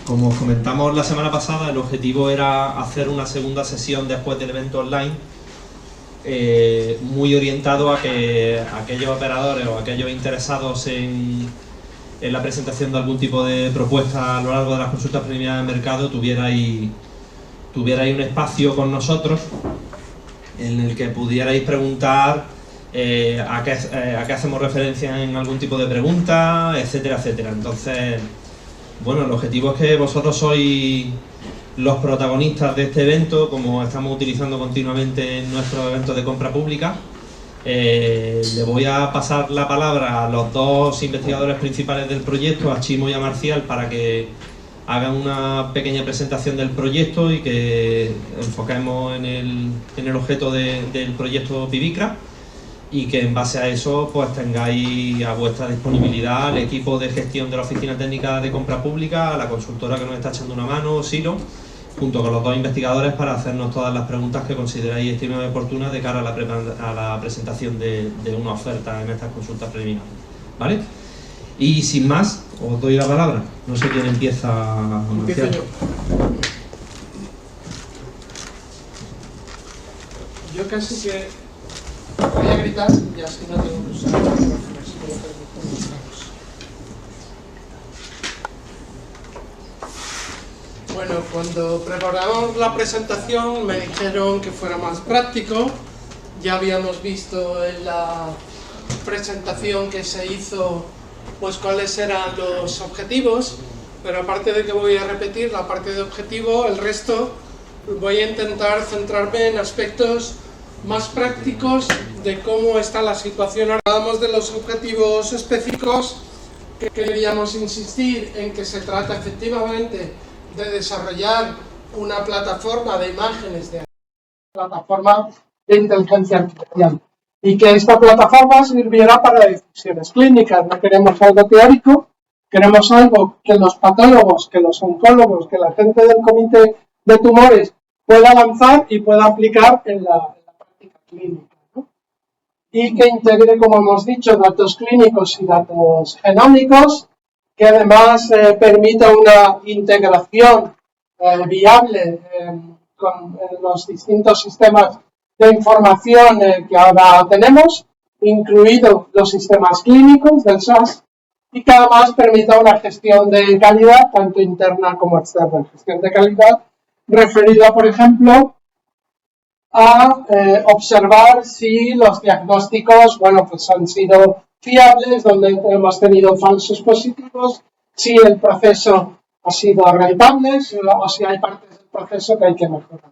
Como os comentamos la semana pasada, el objetivo era hacer una segunda sesión después del evento online, muy orientado a que aquellos operadores o aquellos interesados en la presentación de algún tipo de propuesta a lo largo de las consultas preliminares de mercado tuvierais un espacio con nosotros en el que pudierais preguntar a qué hacemos referencia en algún tipo de pregunta, etcétera, etcétera. Entonces, bueno, el objetivo es que vosotros sois los protagonistas de este evento, como estamos utilizando continuamente en nuestros eventos de compra pública. Le voy a pasar la palabra a los dos investigadores principales del proyecto, a Chimo y a Marcial, para que hagan una pequeña presentación del proyecto y que enfoquemos en el objeto del proyecto Pibicra, y que en base a eso pues tengáis a vuestra disponibilidad al equipo de gestión de la Oficina Técnica de Compra Pública, a la consultora que nos está echando una mano, Siro, junto con los dos investigadores, para hacernos todas las preguntas que consideráis estimen oportunas de cara a la presentación de una oferta en estas consultas preliminares, ¿vale? Y sin más, os doy la palabra. No sé quién empieza. Empiezo yo. Yo casi que voy a gritar y así no tengo que usar los micrófonos. Bueno, cuando preparamos la presentación me dijeron que fuera más práctico. Ya habíamos visto en la presentación que se hizo pues cuáles eran los objetivos, pero aparte de que voy a repetir la parte de objetivo, el resto voy a intentar centrarme en aspectos más prácticos de cómo está la situación. Hablamos de los objetivos específicos, que queríamos insistir en que se trata efectivamente de desarrollar una plataforma de imágenes, de plataforma de inteligencia artificial, y que esta plataforma sirviera para decisiones clínicas. No queremos algo teórico, queremos algo que los patólogos, que los oncólogos, que la gente del comité de tumores pueda avanzar y pueda aplicar en la práctica clínica, ¿no? Y que integre, como hemos dicho, datos clínicos y datos genómicos, que además permita una integración viable con los distintos sistemas de información que ahora tenemos, incluidos los sistemas clínicos del SAS, y que además permita una gestión de calidad, tanto interna como externa. Gestión de calidad referida, por ejemplo, a observar si los diagnósticos, bueno, pues han sido fiables, donde hemos tenido falsos positivos, si el proceso ha sido rentable o si hay partes del proceso que hay que mejorar.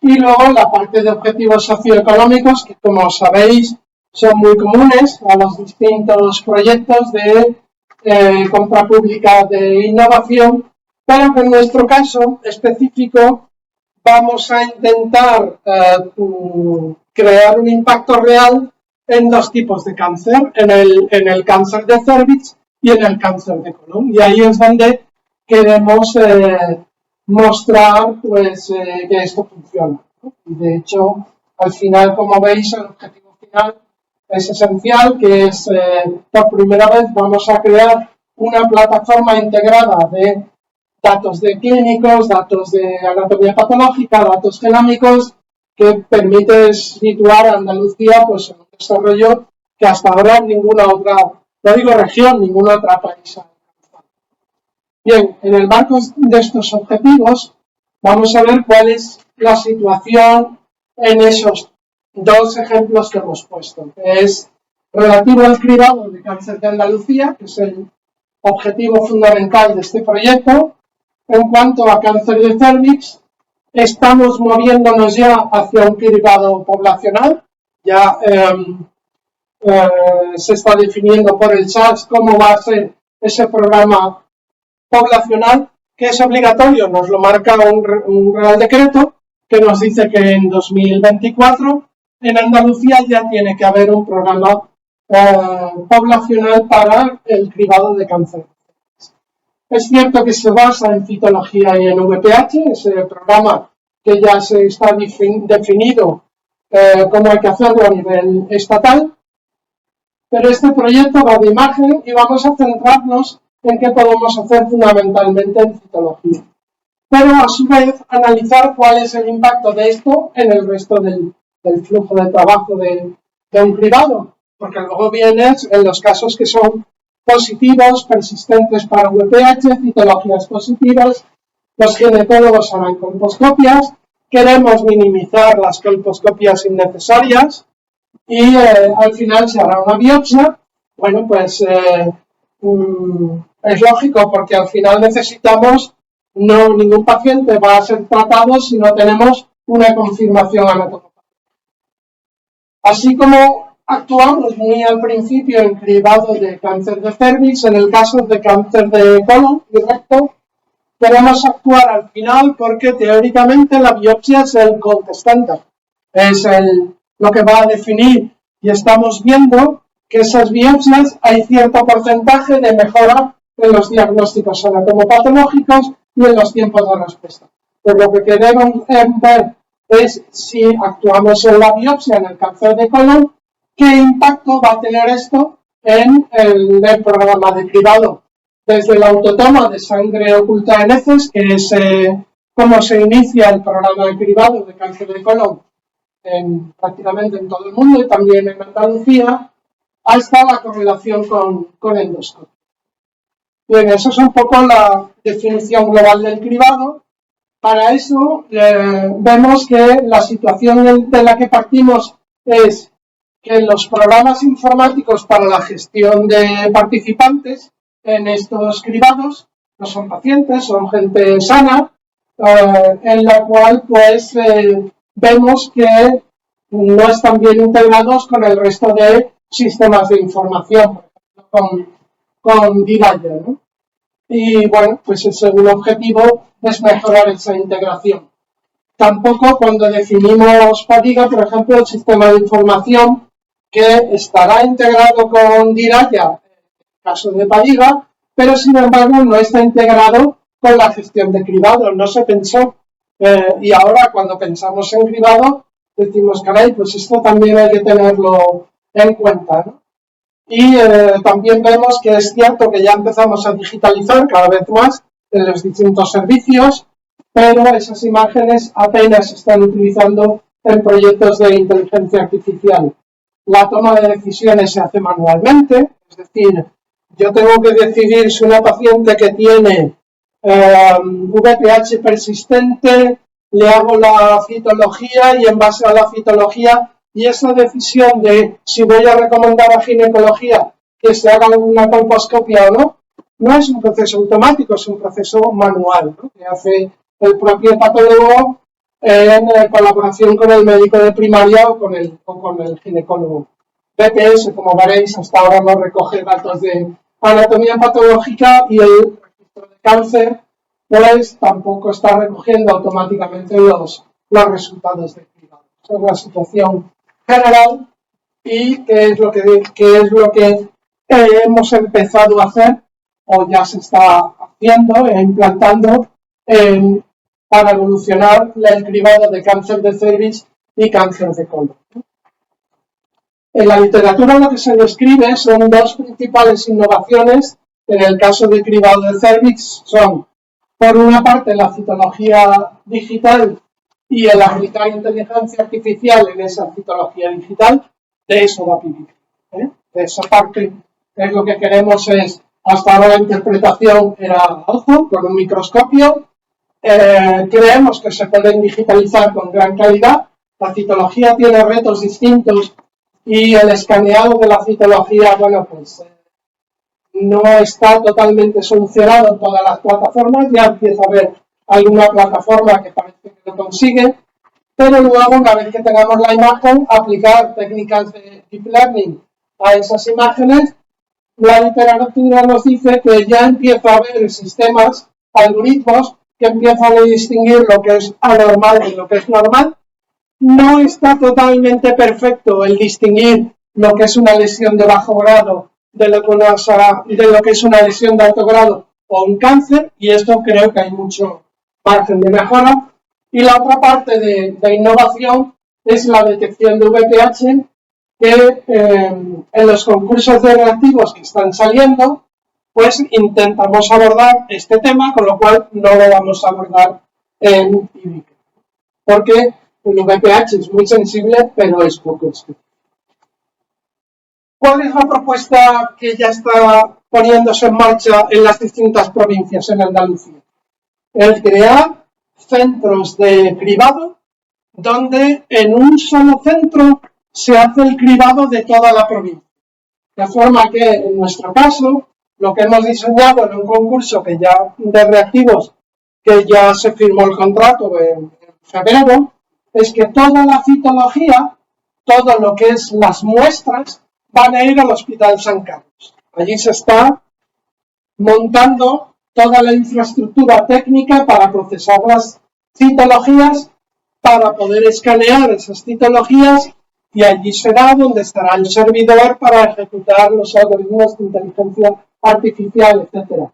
Y luego la parte de objetivos socioeconómicos, que como sabéis son muy comunes a los distintos proyectos de compra pública de innovación, pero que en nuestro caso específico vamos a intentar crear un impacto real en dos tipos de cáncer, en el cáncer de cervix y en el cáncer de colon. Y ahí es donde queremos mostrar pues, que esto funciona, ¿no? Y de hecho, al final, como veis, el objetivo final es esencial, que es, por primera vez vamos a crear una plataforma integrada de datos de clínicos, datos de anatomía patológica, datos genómicos, que permite situar a Andalucía pues, en un desarrollo que hasta ahora ninguna otra, no digo región, ninguna otra país ha alcanzado. Bien, en el marco de estos objetivos vamos a ver cuál es la situación en esos dos ejemplos que hemos puesto, que es relativo al cribado de cáncer de Andalucía, que es el objetivo fundamental de este proyecto. En cuanto a cáncer de cervix, estamos moviéndonos ya hacia un cribado poblacional. Ya se está definiendo por el SAS cómo va a ser ese programa poblacional, que es obligatorio, nos lo marca un Real Decreto que nos dice que en 2024 en Andalucía ya tiene que haber un programa poblacional para el cribado de cáncer. Es cierto que se basa en citología y en VPH, ese programa que ya se está definido cómo hay que hacerlo a nivel estatal, pero este proyecto va de imagen y vamos a centrarnos en qué podemos hacer fundamentalmente en citología. Pero a su vez analizar cuál es el impacto de esto en el resto del flujo de trabajo de un cribado, porque luego vienes en los casos que son positivos, persistentes para VPH, citologías positivas, los ginecólogos harán colposcopias, queremos minimizar las colposcopias innecesarias y al final se hará una biopsia. Bueno, pues es lógico, porque al final necesitamos, ningún paciente va a ser tratado si no tenemos una confirmación anatómica. Así como actuamos muy al principio en cribado de cáncer de cervix, en el caso de cáncer de colon y recto, queremos actuar al final porque teóricamente la biopsia es el gold standard, es lo que va a definir, y estamos viendo que esas biopsias hay cierto porcentaje de mejora en los diagnósticos anatomopatológicos y en los tiempos de respuesta. Pues lo que queremos ver es, si actuamos en la biopsia en el cáncer de colon, qué impacto va a tener esto en el programa de cribado. Desde la autotoma de sangre oculta en heces, que es cómo se inicia el programa de cribado de cáncer de colon prácticamente en todo el mundo y también en Andalucía, hasta la correlación con endoscopio. Bien, eso es un poco la definición global del cribado. Para eso vemos que la situación de la que partimos es que los programas informáticos para la gestión de participantes en estos cribados no son pacientes, son gente sana, en la cual pues vemos que no están bien integrados con el resto de sistemas de información, con Diraya, ¿no? Y bueno, pues el segundo objetivo es mejorar esa integración. Tampoco cuando definimos Padiga, por ejemplo, el sistema de información que estará integrado con Diraya, en el caso de Padiga, pero sin embargo no está integrado con la gestión de cribado, no se pensó. Y ahora cuando pensamos en cribado decimos, caray, pues esto también hay que tenerlo en cuenta, ¿no? Y también vemos que es cierto que ya empezamos a digitalizar cada vez más en los distintos servicios, pero esas imágenes apenas se están utilizando en proyectos de inteligencia artificial. La toma de decisiones se hace manualmente, es decir, yo tengo que decidir si una paciente que tiene VPH persistente, le hago la citología y en base a la citología y esa decisión de si voy a recomendar a ginecología que se haga una colposcopia o no, no es un proceso automático, es un proceso manual, ¿no?, que hace el propio patólogo en colaboración con el médico de primaria o con el ginecólogo. BPS, como veréis, hasta ahora no recoge datos de anatomía patológica y el registro de cáncer pues tampoco está recogiendo automáticamente los resultados de cribado. Esa es la situación general y qué es lo que hemos empezado a hacer o ya se está haciendo e implantando para evolucionar el cribado de cáncer de cervix y cáncer de colon. En la literatura lo que se describe son dos principales innovaciones en el caso de cribado de cervix. Son, por una parte, la citología digital y el aplicar inteligencia artificial en esa citología digital. De eso va Pibik. De esa parte es lo que queremos es, hasta ahora la interpretación era a ojo, con un microscopio. Creemos que se pueden digitalizar con gran calidad. La citología tiene retos distintos y el escaneado de la citología, bueno, pues no está totalmente solucionado en todas las plataformas. Ya empieza a haber alguna plataforma que parece que lo consigue, pero luego, una vez que tengamos la imagen, aplicar técnicas de deep learning a esas imágenes. La literatura nos dice que ya empieza a haber sistemas, algoritmos, que empiezan a distinguir lo que es anormal y lo que es normal. No está totalmente perfecto el distinguir lo que es una lesión de bajo grado de lo que es una lesión de alto grado o un cáncer, y esto creo que hay mucho margen de mejora. Y la otra parte de innovación es la detección de VPH, que en los concursos de reactivos que están saliendo, pues intentamos abordar este tema, con lo cual no lo vamos a abordar en IBIC, porque el VPH es muy sensible, pero es poco específico. ¿Cuál es la propuesta que ya está poniéndose en marcha en las distintas provincias en Andalucía? El crear centros de cribado donde en un solo centro se hace el cribado de toda la provincia. De forma que, en nuestro caso, lo que hemos diseñado en un concurso que ya de reactivos, que ya se firmó el contrato en febrero, es que toda la citología, todo lo que es las muestras, van a ir al Hospital San Carlos. Allí se está montando toda la infraestructura técnica para procesar las citologías, para poder escanear esas citologías, y allí será donde estará el servidor para ejecutar los algoritmos de inteligencia artificial, etc.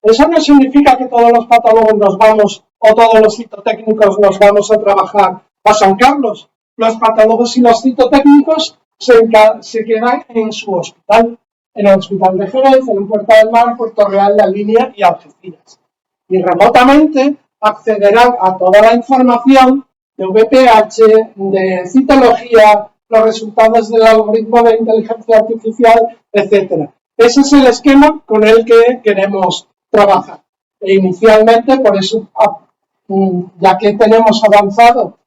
Eso no significa que todos los patólogos nos vamos, o todos los citotécnicos nos vamos a trabajar a San Carlos. Los patólogos y los citotécnicos se quedan en su hospital, en el Hospital de Jerez, en Puerta del Mar, Puerto Real, La Línea y Algeciras. Y remotamente accederán a toda la información de VPH, de citología, los resultados del algoritmo de inteligencia artificial, etc. Ese es el esquema con el que queremos trabajar. E inicialmente, por eso, ya que tenemos avanzado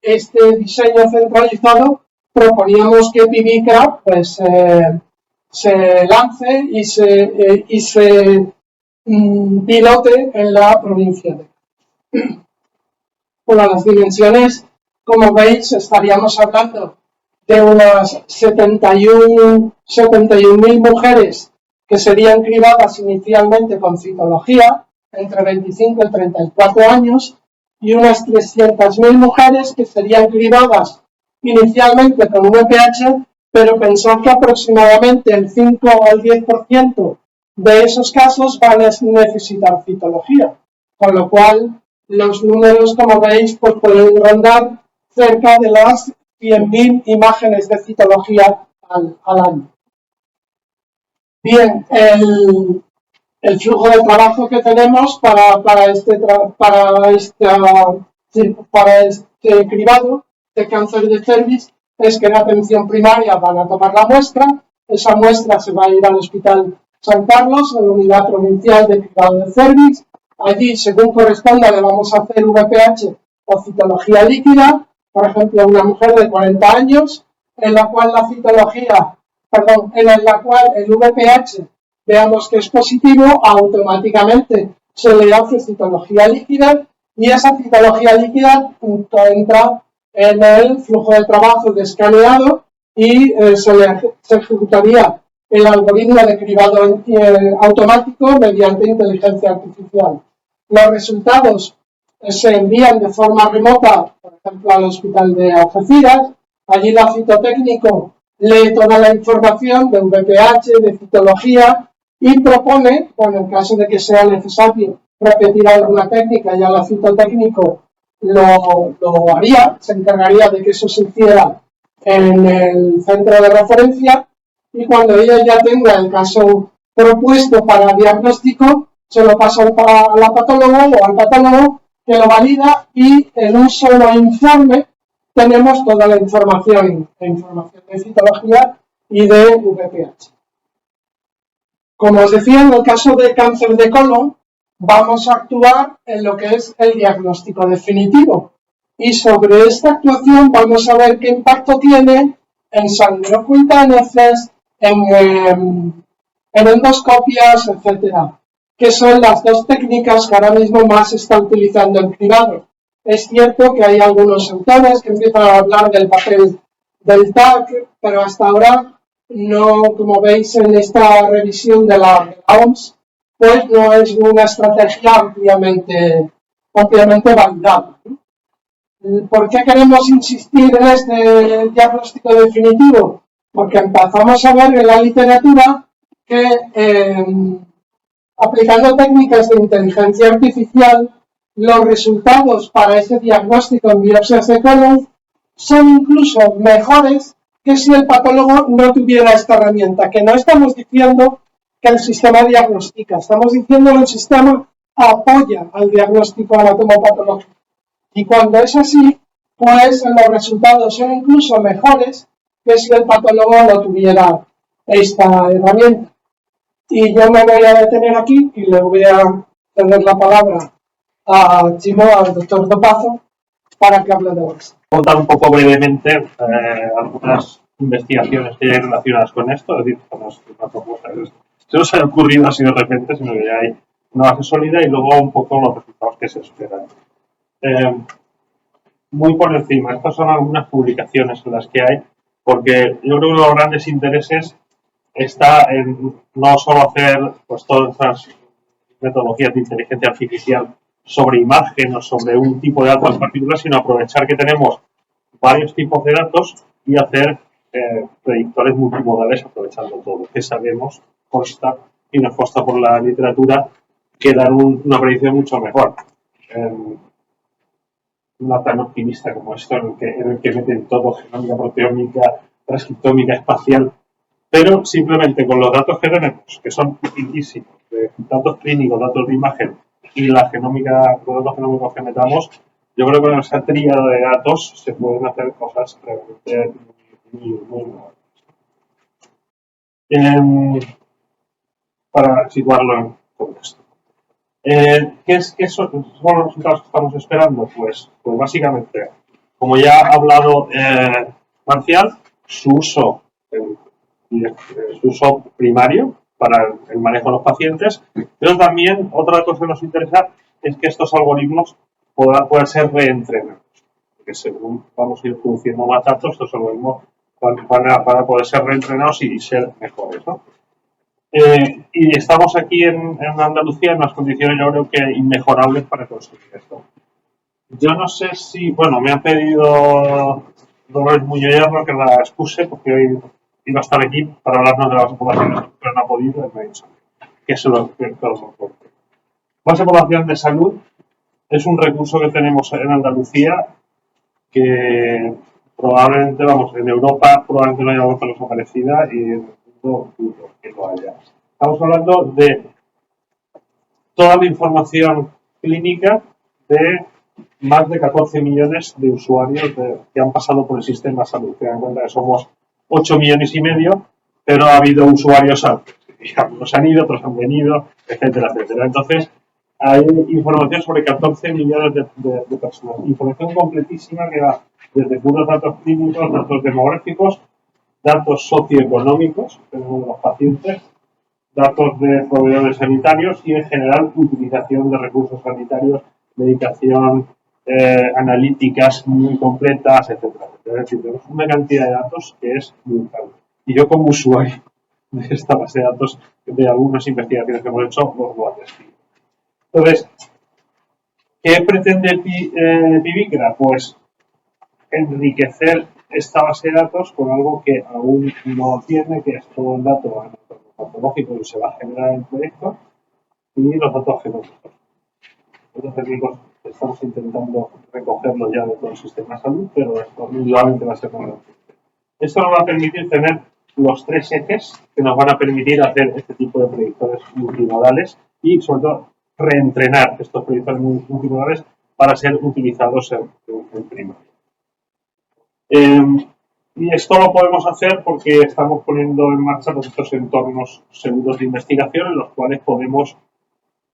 este diseño centralizado, proponíamos que PIBICRA pues, se lance y se pilote en la provincia de Cádiz. Bueno, las dimensiones, como veis, estaríamos hablando de unas 71.000 mujeres que serían cribadas inicialmente con citología, entre 25 y 34 años, y unas 300.000 mujeres que serían cribadas inicialmente con VPH, pero pensar que aproximadamente el 5 al 10% de esos casos van a necesitar citología, con lo cual los números, como veis, pues pueden rondar cerca de las 100.000 imágenes de citología al año. Bien, el flujo de trabajo que tenemos para este cribado de cáncer de cervix es que en atención primaria van a tomar la muestra, esa muestra se va a ir al Hospital San Carlos, en la unidad provincial de cribado de cervix. Allí, según corresponda, le vamos a hacer VPH o citología líquida, por ejemplo, una mujer de 40 años, en la cual el VPH veamos que es positivo, automáticamente se le hace citología líquida y esa citología líquida entra en el flujo de trabajo de escaneado y se ejecutaría el algoritmo de cribado automático mediante inteligencia artificial. Los resultados se envían de forma remota, por ejemplo, al Hospital de Algeciras. Allí el citotécnico lee toda la información de VPH, de citología y propone, bueno, en caso de que sea necesario repetir alguna técnica, ya el citotécnico lo haría, se encargaría de que eso se hiciera en el centro de referencia, y cuando ella ya tenga el caso propuesto para diagnóstico, se lo pasa a la patóloga o al patólogo, que lo valida, y en un solo informe tenemos toda la información de citología y de VPH. Como os decía, en el caso de cáncer de colon, vamos a actuar en lo que es el diagnóstico definitivo. Y sobre esta actuación vamos a ver qué impacto tiene en sangre oculta, en heces, en endoscopias, etcétera, que son las dos técnicas que ahora mismo más se está utilizando en cribado. Es cierto que hay algunos autores que empiezan a hablar del papel del TAC, pero hasta ahora no, como veis en esta revisión de la OMS, pues no es una estrategia ampliamente validada. ¿Por qué queremos insistir en este diagnóstico definitivo? Porque empezamos a ver en la literatura que aplicando técnicas de inteligencia artificial, los resultados para ese diagnóstico en biopsias de colon son incluso mejores que si el patólogo no tuviera esta herramienta, que no estamos diciendo que el sistema diagnostica. Estamos diciendo que el sistema apoya al diagnóstico anatomopatológico. Y cuando es así, pues los resultados son incluso mejores que si el patólogo no tuviera esta herramienta. Y yo me voy a detener aquí y le voy a ceder la palabra a Chimo, al doctor Dopazo, para que hable de esto. Contar un poco brevemente algunas investigaciones que hay relacionadas con esto, es decir, con las propuestas. Se nos ha ocurrido así de repente, sino que ya hay una base sólida y luego un poco los resultados que se esperan. Muy por encima, estas son algunas publicaciones en las que hay, porque yo creo que uno de los grandes intereses está en no solo hacer pues todas estas metodologías de inteligencia artificial sobre imagen o sobre un tipo de datos en particular, sino aprovechar que tenemos varios tipos de datos y hacer predictores multimodales aprovechando todo lo que sabemos, consta y nos consta por la literatura, que dan una predicción mucho mejor. No tan optimista como esto, en el que meten todo, genómica, proteómica, transcriptómica, espacial, pero simplemente con los datos que tenemos, que son riquísimos, de datos clínicos, datos de imagen y la genómica, los datos genómicos que metamos, yo creo que con esa tríada de datos se pueden hacer cosas realmente muy buenas. Para situarlo en contexto. ¿Qué son los resultados que estamos esperando? Pues básicamente, como ya ha hablado Marcial, su uso primario para el manejo de los pacientes, pero también otra cosa que nos interesa es que estos algoritmos puedan ser reentrenados, porque según vamos a ir produciendo más datos, estos algoritmos van a poder ser reentrenados y ser mejores, ¿no? Y estamos aquí en Andalucía en unas condiciones, yo creo que inmejorables para conseguir esto. Yo no sé si, bueno, me ha pedido Dolores Muñoz que la excuse porque hoy iba a estar aquí para hablarnos de las poblaciones, pero no ha podido y me ha dicho que se lo comporte. Base de población de salud es un recurso que tenemos en Andalucía que probablemente, vamos, en Europa probablemente no haya otra cosa parecida y en el mundo que lo haya. Estamos hablando de toda la información clínica de más de 14 millones de usuarios que han pasado por el sistema de salud. Tengan en cuenta que somos 8 millones y medio, pero ha habido usuarios antes. Algunos han ido, otros han venido, etcétera, etcétera. Entonces, hay información sobre 14 millones de personas. Información completísima que va desde puros datos clínicos, datos demográficos, datos socioeconómicos de los pacientes, datos de proveedores sanitarios y, en general, utilización de recursos sanitarios, medicación, analíticas muy completas, etcétera. Es decir, tenemos una cantidad de datos que es brutal. Y yo, como usuario de esta base de datos, de algunas investigaciones que hemos hecho, los lo atestigo. Entonces, ¿qué pretende Pivigra? Pues enriquecer esta base de datos con algo que aún no tiene, que es todo el dato anatomopatológico que se va a generar en el proyecto y los datos genómicos. Los técnicos estamos intentando recogerlos ya de todo el sistema de salud, pero esto igualmente va a ser muy difícil. Esto nos va a permitir tener los tres ejes que nos van a permitir hacer este tipo de predictores multimodales y, sobre todo, reentrenar estos predictores multimodales para ser utilizados en primaria. Y esto lo podemos hacer porque estamos poniendo en marcha estos entornos seguros de investigación en los cuales podemos,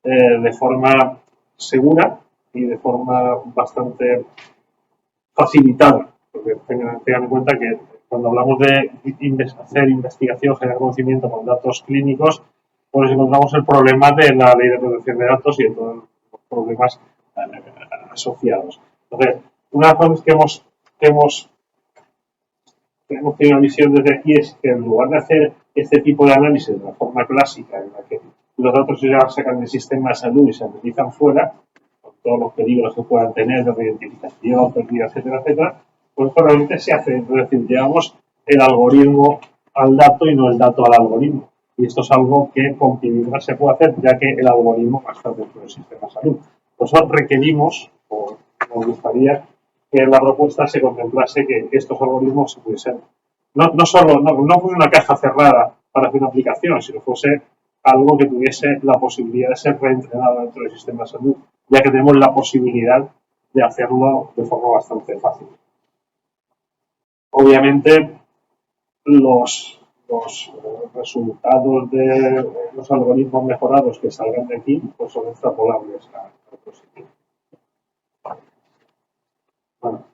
de forma segura y de forma bastante facilitada, porque tengan en cuenta que cuando hablamos de hacer investigación, generar conocimiento con datos clínicos, pues encontramos el problema de la ley de protección de datos y de todos los problemas asociados. Entonces, una de las cosas que hemos tenido una visión desde aquí es que en lugar de hacer este tipo de análisis de la forma clásica en la que los datos se sacan del sistema de salud y se analizan fuera, con todos los peligros que puedan tener de identificación, pérdida, etcétera, etcétera, pues realmente se hace, es decir, llevamos el algoritmo al dato y no el dato al algoritmo. Y esto es algo que con Pivigra se puede hacer, ya que el algoritmo va a estar dentro del sistema de salud. Por eso requerimos, o nos gustaría, que en la propuesta se contemplase que estos algoritmos se pudiesen, no fuese una caja cerrada para hacer una aplicación, sino fuese algo que tuviese la posibilidad de ser reentrenado dentro del sistema de salud, ya que tenemos la posibilidad de hacerlo de forma bastante fácil. Obviamente, los resultados de los algoritmos mejorados que salgan de aquí pues son extrapolables a otros sitios. Bueno,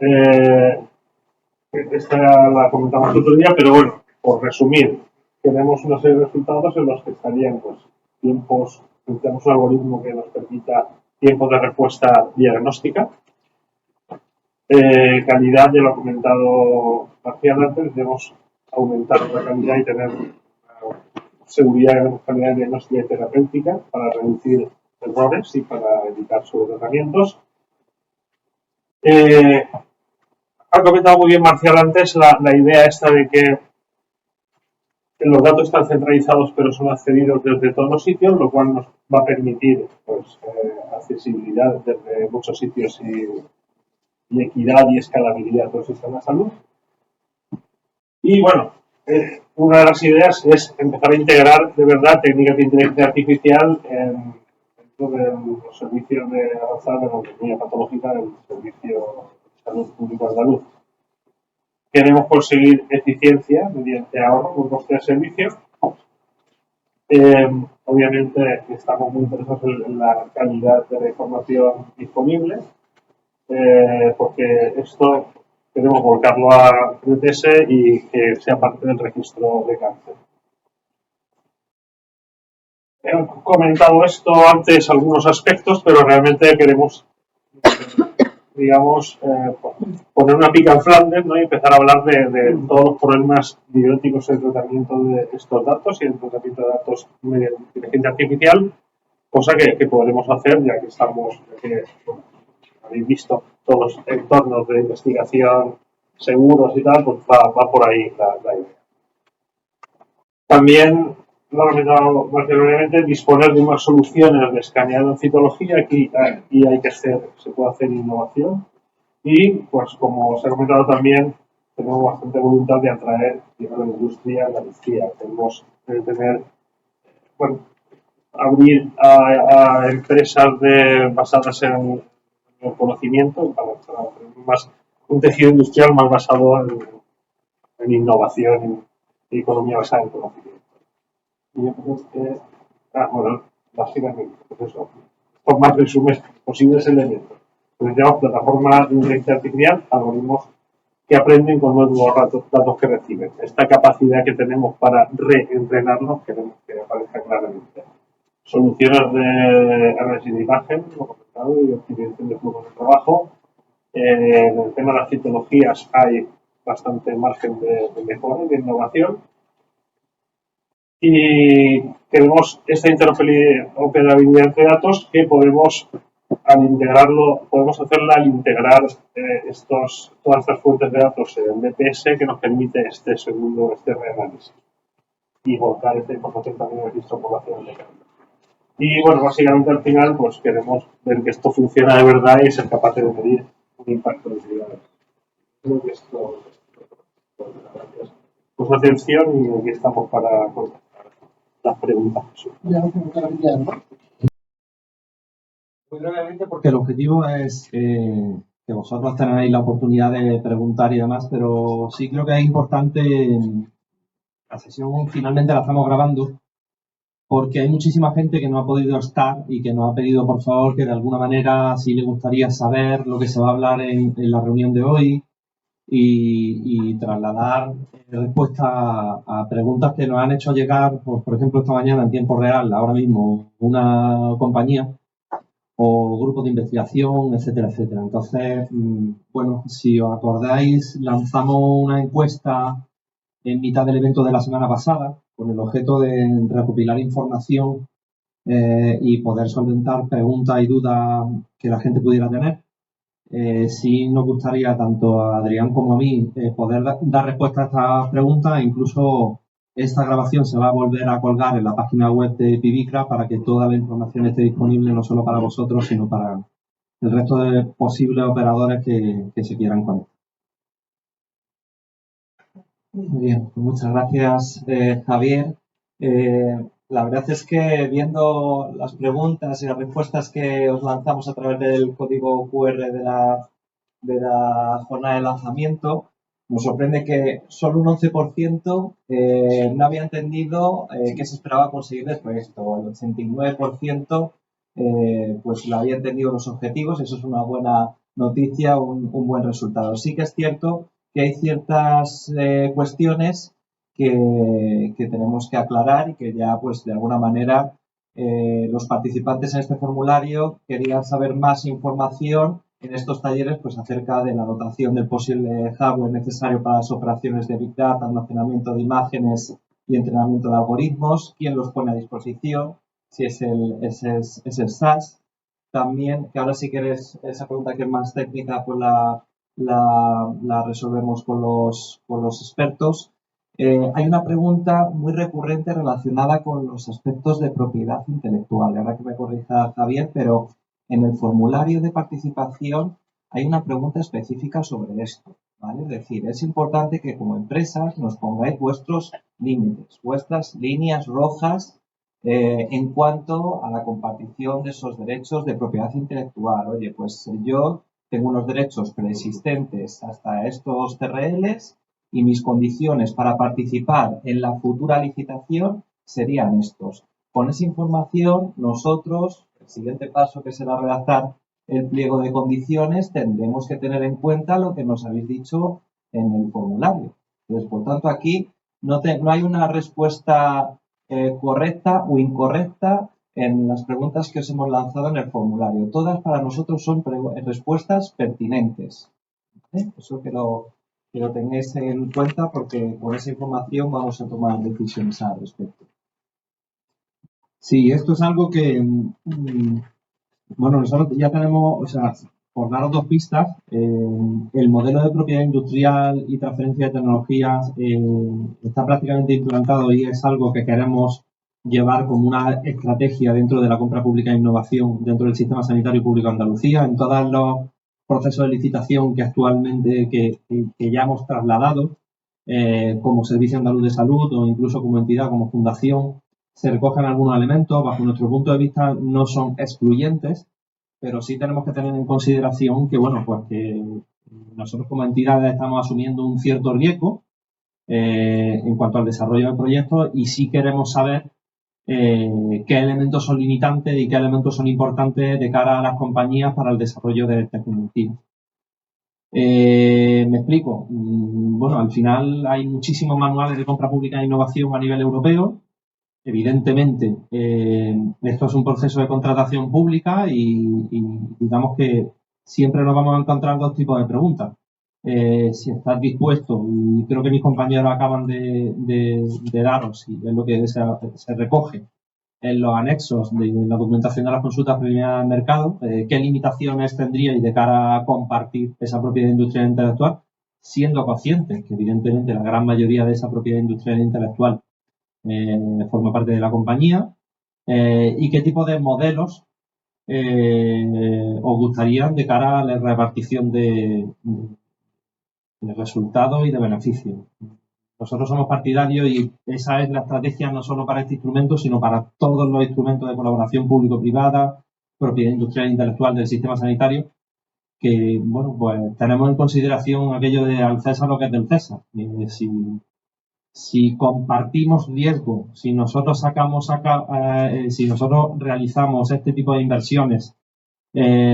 esta la comentamos otro día, pero bueno, por resumir, tenemos una serie de resultados en los que estarían pues, tiempos, tenemos un algoritmo que nos permita tiempos de respuesta diagnóstica, calidad, ya lo ha comentado Marcial antes, debemos aumentar la calidad y tener seguridad, calidad diagnóstica y terapéutica para reducir errores y para evitar sobretratamientos. Ha comentado muy bien Marcial antes la idea esta de que los datos están centralizados pero son accedidos desde todos los sitios, lo cual nos va a permitir pues, accesibilidad desde muchos sitios y equidad y escalabilidad del sistema de salud. Y bueno, una de las ideas es empezar a integrar de verdad técnicas de inteligencia artificial dentro de los servicios de avanzada de neuroquímica patológica del Servicio de Salud Público andaluz. Queremos conseguir eficiencia mediante ahorro por coste de servicio. Obviamente estamos muy interesados en la calidad de la información disponible, porque esto queremos volcarlo a ETS y que sea parte del registro de cáncer. He comentado esto antes, algunos aspectos, pero realmente queremos, digamos, poner una pica en Flandes, ¿no? Y empezar a hablar de todos los problemas bióticos en el tratamiento de estos datos y el tratamiento de datos mediante inteligencia artificial, cosa que podremos hacer ya que estamos, bueno, habéis visto todos los entornos de investigación seguros y tal, pues va por ahí la idea. También, lo he comentado más brevemente, disponer de unas soluciones de escaneado en citología. Aquí se puede hacer innovación. Y, pues, como os he comentado también, tenemos bastante voluntad de atraer a la industria la Andalucía. Tenemos que tener, bueno, abrir a empresas basadas en el conocimiento para tener un tejido industrial más basado en innovación y economía basada en conocimiento. Y yo creo que, bueno, básicamente, pues eso, por más resumes posibles elementos. Necesitamos plataformas de inteligencia artificial, algoritmos que aprenden con nuevos datos que reciben. Esta capacidad que tenemos para reentrenarnos queremos que aparezca claramente. Soluciones de análisis de imagen, como comentado, y optimización de flujos de trabajo. En el tema de las citologías hay bastante margen de mejora y de innovación. Y tenemos esta interoperabilidad entre datos que podemos, al integrarlo, podemos hacerla al integrar todas estas fuentes de datos en DPS que nos permite este reanálisis y volcar esta información también en el registro poblacional de cáncer. Y bueno, básicamente al final pues queremos ver que esto funciona de verdad y ser capaces de medir un impacto de ciudades. Creo que esto gracias por su atención y aquí estamos para contestar las preguntas. Muy brevemente, porque el objetivo es que vosotros tenéis la oportunidad de preguntar y demás, pero sí creo que es importante, la sesión finalmente la estamos grabando, porque hay muchísima gente que no ha podido estar y que nos ha pedido, por favor, que de alguna manera sí le gustaría saber lo que se va a hablar en la reunión de hoy y trasladar respuestas a preguntas que nos han hecho llegar, pues, por ejemplo, esta mañana en tiempo real, ahora mismo, una compañía o grupos de investigación, etcétera, etcétera. Entonces, bueno, si os acordáis, lanzamos una encuesta en mitad del evento de la semana pasada con el objeto de recopilar información y poder solventar preguntas y dudas que la gente pudiera tener. Sí nos gustaría tanto a Adrián como a mí poder dar respuesta a estas preguntas. Incluso esta grabación se va a volver a colgar en la página web de Pibicra para que toda la información esté disponible no solo para vosotros, sino para el resto de posibles operadores que se quieran conectar. Muy bien, pues muchas gracias, Javier. La verdad es que viendo las preguntas y las respuestas que os lanzamos a través del código QR de la jornada de lanzamiento, nos sorprende que solo un 11% no había entendido qué se esperaba conseguir después de esto. El 89% pues lo había entendido los objetivos. Eso es una buena noticia, un buen resultado. Sí que es cierto que hay ciertas cuestiones que tenemos que aclarar y que ya pues de alguna manera los participantes en este formulario querían saber más información en estos talleres pues acerca de la dotación del posible hardware necesario para las operaciones de Big Data, almacenamiento de imágenes y entrenamiento de algoritmos, quién los pone a disposición, si es el SAS. También, que ahora si quieres esa pregunta que es más técnica, pues la resolvemos con los expertos. Hay una pregunta muy recurrente relacionada con los aspectos de propiedad intelectual. Ahora que me corrija Javier, pero en el formulario de participación hay una pregunta específica sobre esto, ¿vale? Es decir, es importante que como empresas nos pongáis vuestros límites, vuestras líneas rojas en cuanto a la compartición de esos derechos de propiedad intelectual. Oye, pues yo tengo unos derechos preexistentes hasta estos TRLs y mis condiciones para participar en la futura licitación serían estos. Con esa información, nosotros, el siguiente paso que será redactar el pliego de condiciones, tendremos que tener en cuenta lo que nos habéis dicho en el formulario. Entonces, por tanto, aquí no hay una respuesta correcta o incorrecta en las preguntas que os hemos lanzado en el formulario. Todas para nosotros son respuestas pertinentes. Eso que lo tengáis en cuenta porque con esa información vamos a tomar decisiones al respecto. Sí, esto es algo que, bueno, nosotros ya tenemos, o sea, por daros dos pistas, el modelo de propiedad industrial y transferencia de tecnologías está prácticamente implantado y es algo que queremos llevar como una estrategia dentro de la compra pública e innovación dentro del sistema sanitario público de Andalucía, en todos los procesos de licitación que actualmente que ya hemos trasladado como Servicio Andaluz de Salud o incluso como entidad, como fundación, se recogen algunos elementos, bajo nuestro punto de vista no son excluyentes, pero sí tenemos que tener en consideración que, bueno, pues que nosotros como entidades estamos asumiendo un cierto riesgo en cuanto al desarrollo del proyecto y sí queremos saber qué elementos son limitantes y qué elementos son importantes de cara a las compañías para el desarrollo de tecnología. Me explico. Bueno, al final hay muchísimos manuales de compra pública e innovación a nivel europeo. Evidentemente, esto es un proceso de contratación pública y digamos que siempre nos vamos a encontrar dos tipos de preguntas. Si estás dispuesto, y creo que mis compañeros acaban de daros, y es lo que se recoge en los anexos de la documentación de las consultas preliminares al mercado, qué limitaciones tendríais de cara a compartir esa propiedad industrial e intelectual, siendo conscientes que evidentemente la gran mayoría de esa propiedad industrial e intelectual forma parte de la compañía y qué tipo de modelos os gustarían de cara a la repartición de resultados y de beneficios. Nosotros somos partidarios y esa es la estrategia no solo para este instrumento, sino para todos los instrumentos de colaboración público-privada, propiedad industrial e intelectual del sistema sanitario, que, bueno, pues tenemos en consideración aquello de al César lo que es del César. Si compartimos riesgo, si nosotros si nosotros realizamos este tipo de inversiones,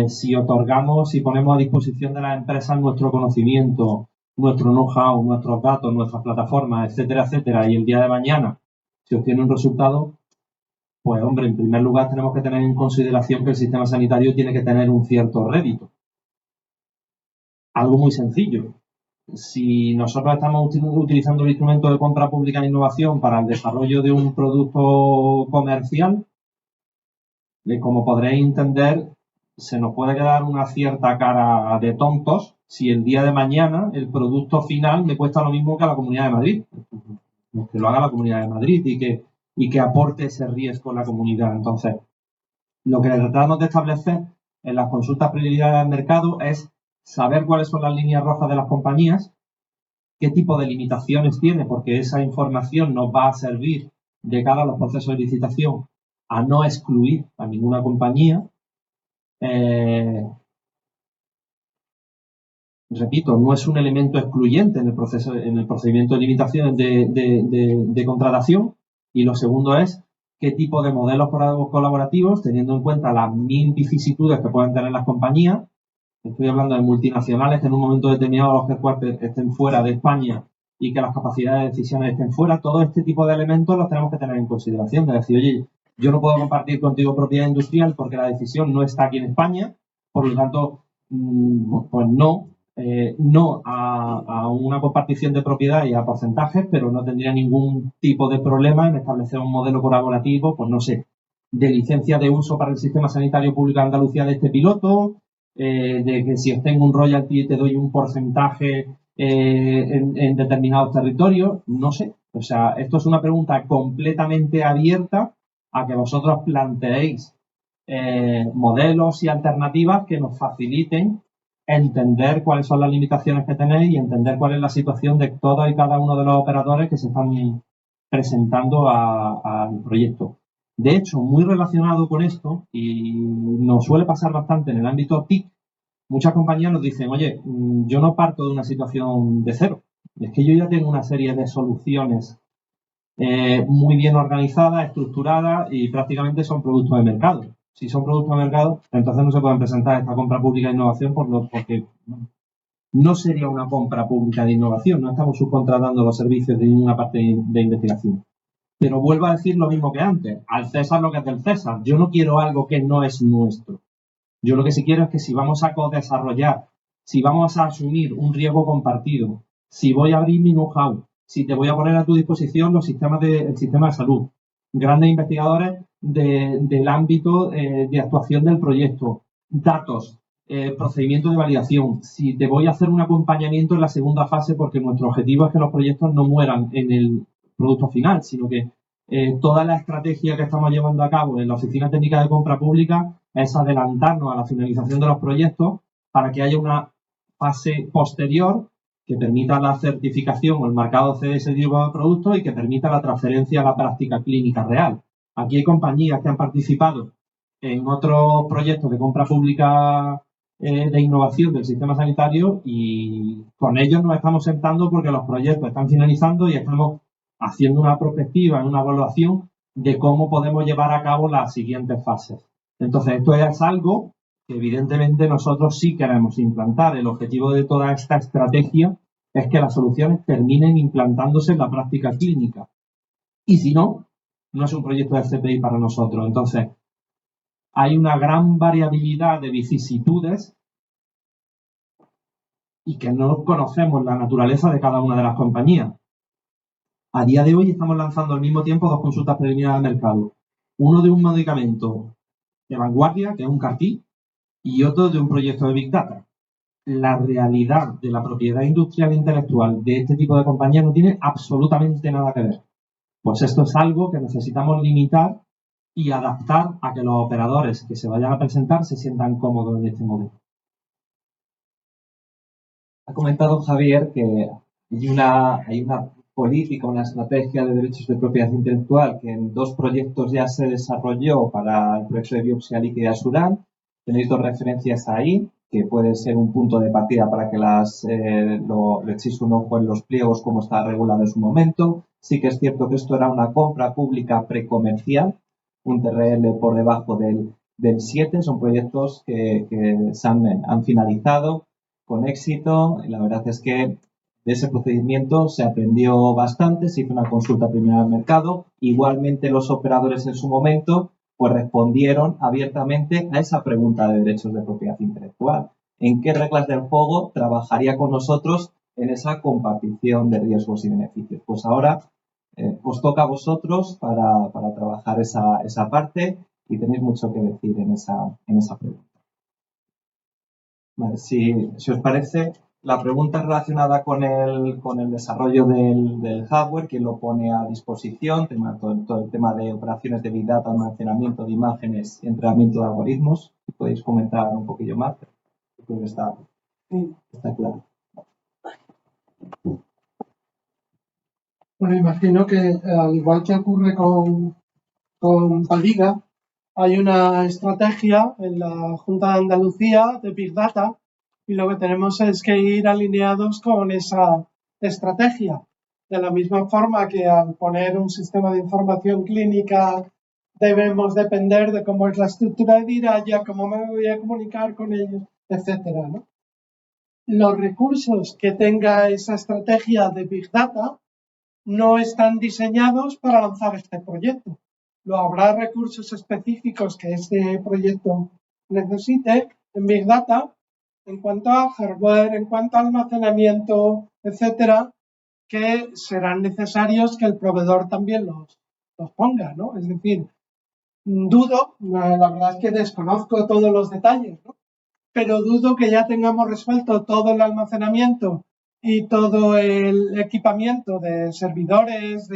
si otorgamos, si ponemos a disposición de las empresas nuestro conocimiento, nuestro know-how, nuestros datos, nuestras plataformas, etcétera, etcétera, y el día de mañana se obtiene un resultado, pues hombre, en primer lugar tenemos que tener en consideración que el sistema sanitario tiene que tener un cierto rédito. Algo muy sencillo. Si nosotros estamos utilizando el instrumento de compra pública e innovación para el desarrollo de un producto comercial, como podréis entender, se nos puede quedar una cierta cara de tontos si el día de mañana el producto final me cuesta lo mismo que a la Comunidad de Madrid. Que lo haga la Comunidad de Madrid y que aporte ese riesgo a la comunidad. Entonces, lo que tratamos de establecer en las consultas preliminares al mercado es saber cuáles son las líneas rojas de las compañías, qué tipo de limitaciones tiene, porque esa información nos va a servir de cara a los procesos de licitación a no excluir a ninguna compañía. Repito, no es un elemento excluyente en el proceso, en el procedimiento de limitación de contratación. Y lo segundo es qué tipo de modelos colaborativos, teniendo en cuenta las mil vicisitudes que pueden tener las compañías. Estoy hablando de multinacionales que en un momento determinado los headquarters estén fuera de España y que las capacidades de decisiones estén fuera. Todo este tipo de elementos los tenemos que tener en consideración. De decir, oye, yo no puedo compartir contigo propiedad industrial porque la decisión no está aquí en España, por lo tanto, pues no a una compartición de propiedad y a porcentajes, pero no tendría ningún tipo de problema en establecer un modelo colaborativo, pues no sé, de licencia de uso para el sistema sanitario público de Andalucía de este piloto, de que si obtengo un royalty te doy un porcentaje en determinados territorios, no sé. O sea, esto es una pregunta completamente abierta a que vosotros planteéis modelos y alternativas que nos faciliten entender cuáles son las limitaciones que tenéis y entender cuál es la situación de todos y cada uno de los operadores que se están presentando al proyecto. De hecho, muy relacionado con esto, y nos suele pasar bastante en el ámbito TIC, muchas compañías nos dicen, oye, yo no parto de una situación de cero, es que yo ya tengo una serie de soluciones muy bien organizadas, estructuradas y prácticamente son productos de mercado. Si son productos de mercado, entonces no se pueden presentar esta compra pública de innovación porque no sería una compra pública de innovación, no estamos subcontratando los servicios de ninguna parte de investigación. Pero vuelvo a decir lo mismo que antes, al César lo que es del César. Yo no quiero algo que no es nuestro. Yo lo que sí quiero es que si vamos a co-desarrollar, si vamos a asumir un riesgo compartido, si voy a abrir mi know-how, si te voy a poner a tu disposición el sistema de salud, grandes investigadores del ámbito de actuación del proyecto, datos, procedimientos de validación, si te voy a hacer un acompañamiento en la segunda fase, porque nuestro objetivo es que los proyectos no mueran en el producto final, sino que toda la estrategia que estamos llevando a cabo en la Oficina Técnica de Compra Pública es adelantarnos a la finalización de los proyectos para que haya una fase posterior que permita la certificación o el marcado CE de ese tipo de productos y que permita la transferencia a la práctica clínica real. Aquí hay compañías que han participado en otros proyectos de compra pública de innovación del sistema sanitario y con ellos nos estamos sentando porque los proyectos están finalizando y estamos haciendo una prospectiva, una evaluación de cómo podemos llevar a cabo las siguientes fases. Entonces, esto es algo que evidentemente nosotros sí queremos implantar. El objetivo de toda esta estrategia es que las soluciones terminen implantándose en la práctica clínica. Y si no, no es un proyecto de CPI para nosotros. Entonces, hay una gran variabilidad de vicisitudes y que no conocemos la naturaleza de cada una de las compañías. A día de hoy estamos lanzando al mismo tiempo dos consultas preliminares de mercado. Uno de un medicamento de vanguardia, que es un CAR-T, y otro de un proyecto de Big Data. La realidad de la propiedad industrial e intelectual de este tipo de compañías no tiene absolutamente nada que ver. Pues esto es algo que necesitamos limitar y adaptar a que los operadores que se vayan a presentar se sientan cómodos en este modelo. Ha comentado Javier que hay una política, una estrategia de derechos de propiedad intelectual que en dos proyectos ya se desarrolló para el proyecto de biopsia líquida Suran. Tenéis dos referencias ahí, que puede ser un punto de partida para que le echéis un ojo en los pliegos como está regulado en su momento. Sí que es cierto que esto era una compra pública precomercial, un TRL por debajo del 7. Son proyectos que se han finalizado con éxito. Y la verdad es que de ese procedimiento se aprendió bastante, se hizo una consulta preliminar al mercado. Igualmente los operadores en su momento pues respondieron abiertamente a esa pregunta de derechos de propiedad intelectual. ¿En qué reglas del juego trabajaría con nosotros en esa compartición de riesgos y beneficios? Pues ahora os toca a vosotros para trabajar esa parte y tenéis mucho que decir en esa pregunta. Vale, si os parece, la pregunta relacionada con el desarrollo del hardware, ¿quién lo pone a disposición? Todo el tema de operaciones de Big Data, almacenamiento de imágenes y entrenamiento de algoritmos. Si podéis comentar un poquillo más, creo que está claro. Bueno, imagino que al igual que ocurre con Paliga, hay una estrategia en la Junta de Andalucía de Big Data y lo que tenemos es que ir alineados con esa estrategia. De la misma forma que al poner un sistema de información clínica debemos depender de cómo es la estructura de Diraya, cómo me voy a comunicar con ellos, etcétera, ¿no? Los recursos que tenga esa estrategia de Big Data no están diseñados para lanzar este proyecto. Lo habrá recursos específicos que este proyecto necesite en Big Data en cuanto a hardware, en cuanto a almacenamiento, etcétera, que serán necesarios que el proveedor también los ponga, ¿no? Es decir, dudo, la verdad es que desconozco todos los detalles, ¿no? Pero dudo que ya tengamos resuelto todo el almacenamiento y todo el equipamiento de servidores,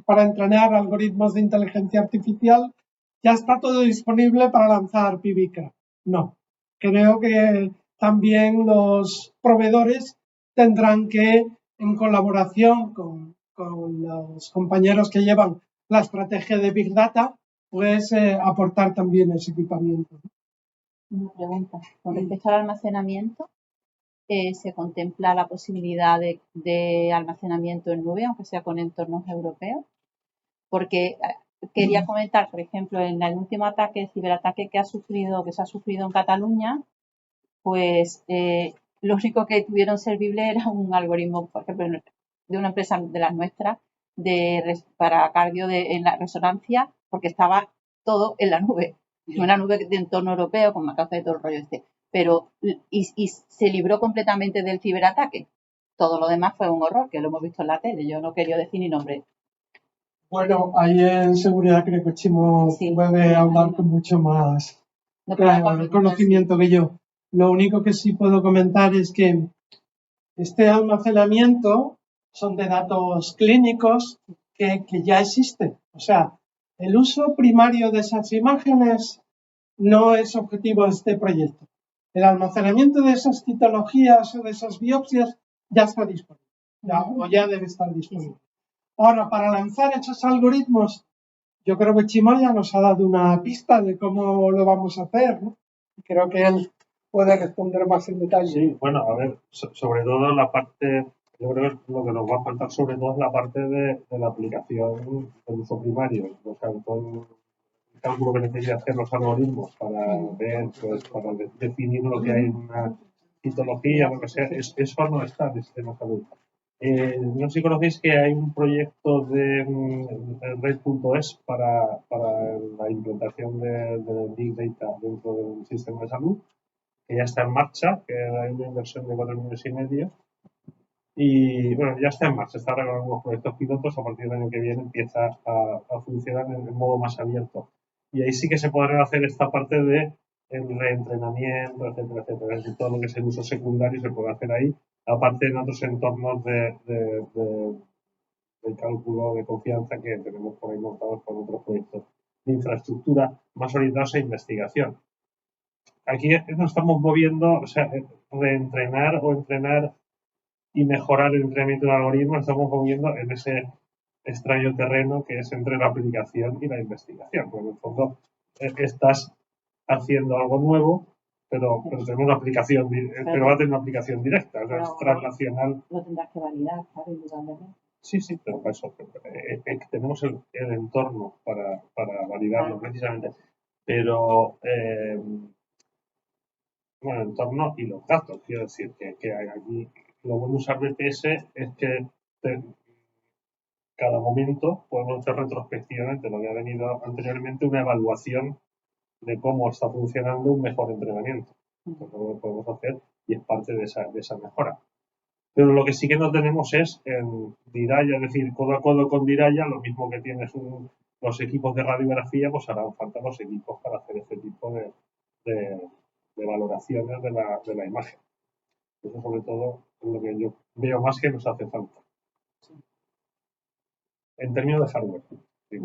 para entrenar algoritmos de inteligencia artificial, ya está todo disponible para lanzar Pivica. No, creo que también los proveedores tendrán que, en colaboración con los compañeros que llevan la estrategia de Big Data, pues aportar también ese equipamiento. Una pregunta. Con respecto al almacenamiento, ¿se contempla la posibilidad de almacenamiento en nube, aunque sea con entornos europeos? Porque quería comentar, por ejemplo, en el último ataque, el ciberataque que se ha sufrido en Cataluña, pues lo único que tuvieron servible era un algoritmo, por ejemplo, de una empresa de las nuestras, para cardio en la resonancia, porque estaba todo en la nube, en una nube de entorno europeo con Macafe y todo el rollo este. Pero, y se libró completamente del ciberataque. Todo lo demás fue un horror, que lo hemos visto en la tele. Yo no quería decir ni nombre. Bueno, ahí en seguridad creo que Chimo Sí. puede hablar con mucho más conocimiento que yo. Lo único que sí puedo comentar es que este almacenamiento son de datos clínicos que ya existen. O sea, el uso primario de esas imágenes no es objetivo de este proyecto. El almacenamiento de esas citologías o de esas biopsias ya está disponible, o ya debe estar disponible. Ahora, para lanzar esos algoritmos, yo creo que Chimo ya nos ha dado una pista de cómo lo vamos a hacer, ¿no? Creo que él puede responder más en detalle. Sí, bueno, a ver, sobre todo la parte, yo creo que lo que nos va a faltar sobre todo es la parte de la aplicación del uso primario, o sea, todo el cálculo que necesita hacer los algoritmos para ver, pues, para definir lo que hay en una citología, lo que sea, eso no está en el sistema de salud. No sé si conocéis que hay un proyecto de Red.es para la implantación de Big Data dentro del sistema de salud, que ya está en marcha, que hay una inversión de 4,5 millones. Y bueno, ya está en marcha, está ahora con algunos proyectos pilotos, a partir del año que viene empieza a funcionar en modo más abierto. Y ahí sí que se podrá hacer esta parte de el reentrenamiento, etcétera, etcétera. Es decir, todo lo que es el uso secundario se puede hacer ahí, aparte en otros entornos de cálculo de confianza que tenemos por ahí montados con otros proyectos de infraestructura más orientados a investigación. Aquí nos estamos moviendo, o sea, reentrenar o entrenar y mejorar el entrenamiento del algoritmo, nos estamos moviendo en ese extraño terreno que es entre la aplicación y la investigación. Porque en el fondo estás haciendo algo nuevo, pero tenemos una aplicación, pero va a tener una aplicación directa, o sea, es translacional. Lo tendrás que validar, claro, indudablemente. Sí, pero para eso tenemos el entorno para validarlo precisamente. Pero bueno, el entorno y los datos, quiero decir que hay aquí. Lo bueno de usar BPS es que cada momento podemos hacer retrospectivamente lo que ha venido anteriormente, una evaluación de cómo está funcionando un mejor entrenamiento. Entonces, lo que podemos hacer y es parte de esa mejora. Pero lo que sí que no tenemos es en Diraya, es decir, codo a codo con Diraya, lo mismo que tienes los equipos de radiografía, pues harán falta los equipos para hacer este tipo de valoraciones de la imagen. Eso sobre todo es lo que yo veo más que nos hace falta. En términos de hardware. Sí.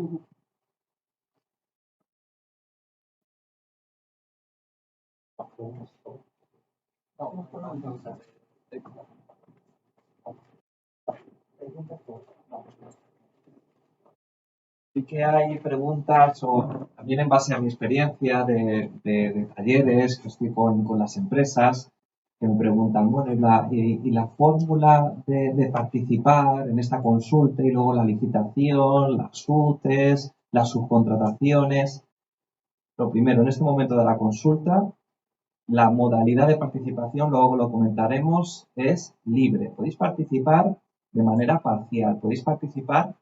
Sí que hay preguntas, o también en base a mi experiencia de talleres que estoy con las empresas, que me preguntan, bueno, y la fórmula de participar en esta consulta y luego la licitación, las UTEs, las subcontrataciones? Lo primero, en este momento de la consulta, la modalidad de participación, luego lo comentaremos, es libre. Podéis participar de manera parcial, podéis participar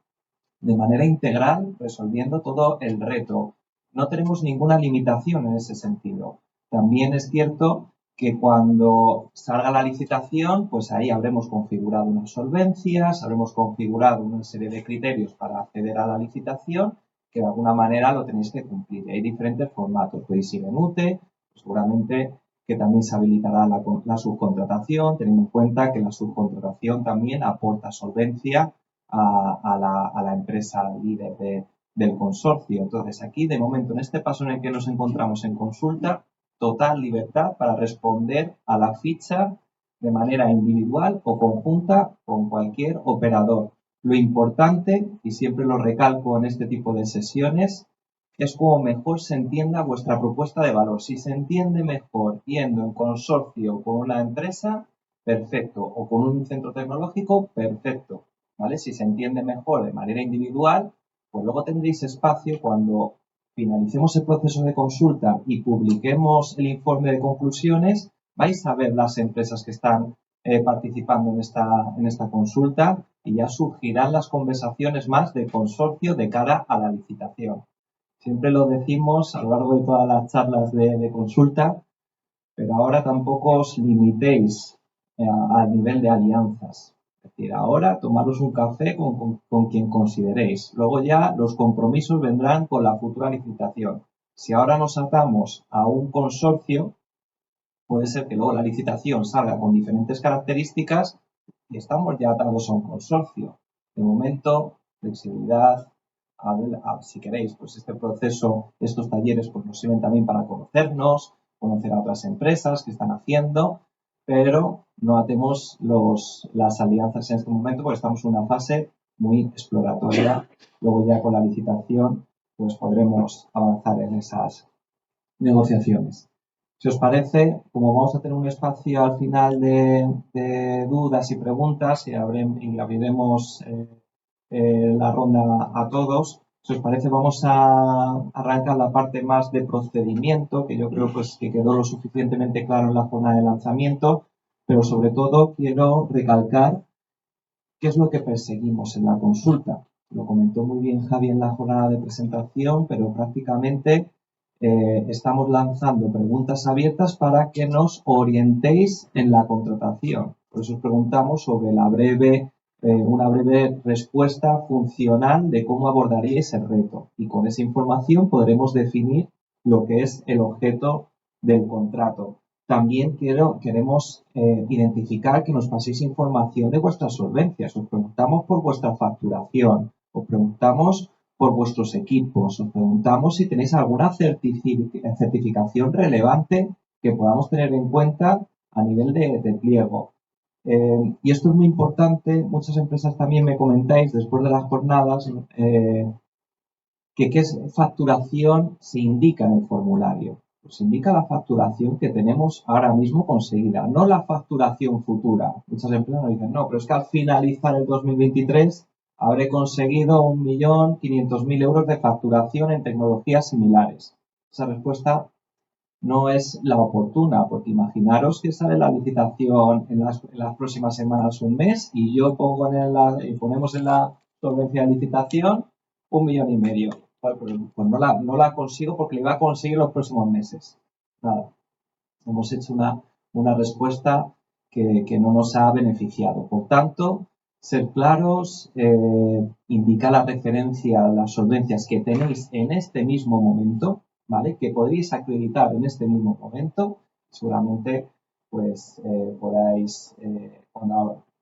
de manera integral, resolviendo todo el reto. No tenemos ninguna limitación en ese sentido. También es cierto que cuando salga la licitación, pues ahí habremos configurado unas solvencias, habremos configurado una serie de criterios para acceder a la licitación, que de alguna manera lo tenéis que cumplir. Hay diferentes formatos. Podéis ir en UTE, seguramente que también se habilitará la subcontratación, teniendo en cuenta que la subcontratación también aporta solvencia a la empresa líder del consorcio. Entonces, aquí, de momento, en este paso en el que nos encontramos en consulta, total libertad para responder a la ficha de manera individual o conjunta con cualquier operador. Lo importante, y siempre lo recalco en este tipo de sesiones, es cómo mejor se entienda vuestra propuesta de valor. Si se entiende mejor yendo en consorcio con una empresa, perfecto, o con un centro tecnológico, perfecto. ¿Vale? Si se entiende mejor de manera individual, pues luego tendréis espacio cuando finalicemos el proceso de consulta y publiquemos el informe de conclusiones, vais a ver las empresas que están participando en esta consulta y ya surgirán las conversaciones más del consorcio de cara a la licitación. Siempre lo decimos a lo largo de todas las charlas de consulta, pero ahora tampoco os limitéis al nivel de alianzas. Es decir, ahora tomaros un café con quien consideréis. Luego ya los compromisos vendrán con la futura licitación. Si ahora nos atamos a un consorcio, puede ser que luego la licitación salga con diferentes características y estamos ya atados a un consorcio. De momento, flexibilidad, si queréis, pues este proceso, estos talleres, pues nos sirven también para conocernos, conocer a otras empresas que están haciendo, pero no atemos las alianzas en este momento porque estamos en una fase muy exploratoria. Luego ya con la licitación, pues podremos avanzar en esas negociaciones. Si os parece, como vamos a tener un espacio al final de dudas y preguntas y abriremos la ronda a todos, si os parece vamos a arrancar la parte más de procedimiento, que yo creo pues que quedó lo suficientemente claro en la jornada de lanzamiento, pero sobre todo quiero recalcar qué es lo que perseguimos en la consulta. Lo comentó muy bien Javi en la jornada de presentación, pero prácticamente estamos lanzando preguntas abiertas para que nos orientéis en la contratación. Por eso os preguntamos sobre una breve respuesta funcional de cómo abordaríais el reto. Y con esa información podremos definir lo que es el objeto del contrato. También queremos identificar que nos paséis información de vuestras solvencias. Os preguntamos por vuestra facturación, os preguntamos por vuestros equipos, os preguntamos si tenéis alguna certificación relevante que podamos tener en cuenta a nivel de pliego. Y esto es muy importante, muchas empresas también me comentáis después de las jornadas que qué facturación se indica en el formulario. Pues indica la facturación que tenemos ahora mismo conseguida, no la facturación futura. Muchas empresas nos dicen, no, pero es que al finalizar el 2023 habré conseguido 1.500.000 euros de facturación en tecnologías similares. Esa respuesta no es la oportuna, porque imaginaros que sale la licitación en las próximas semanas, un mes, y yo ponemos en la solvencia de licitación 1,5 millones. Pues no la consigo porque la iba a conseguir los próximos meses. Nada. Hemos hecho una respuesta que no nos ha beneficiado. Por tanto, ser claros, indicar la referencia a las solvencias que tenéis en este mismo momento, ¿vale? Que podréis acreditar en este mismo momento. Seguramente, pues, podáis,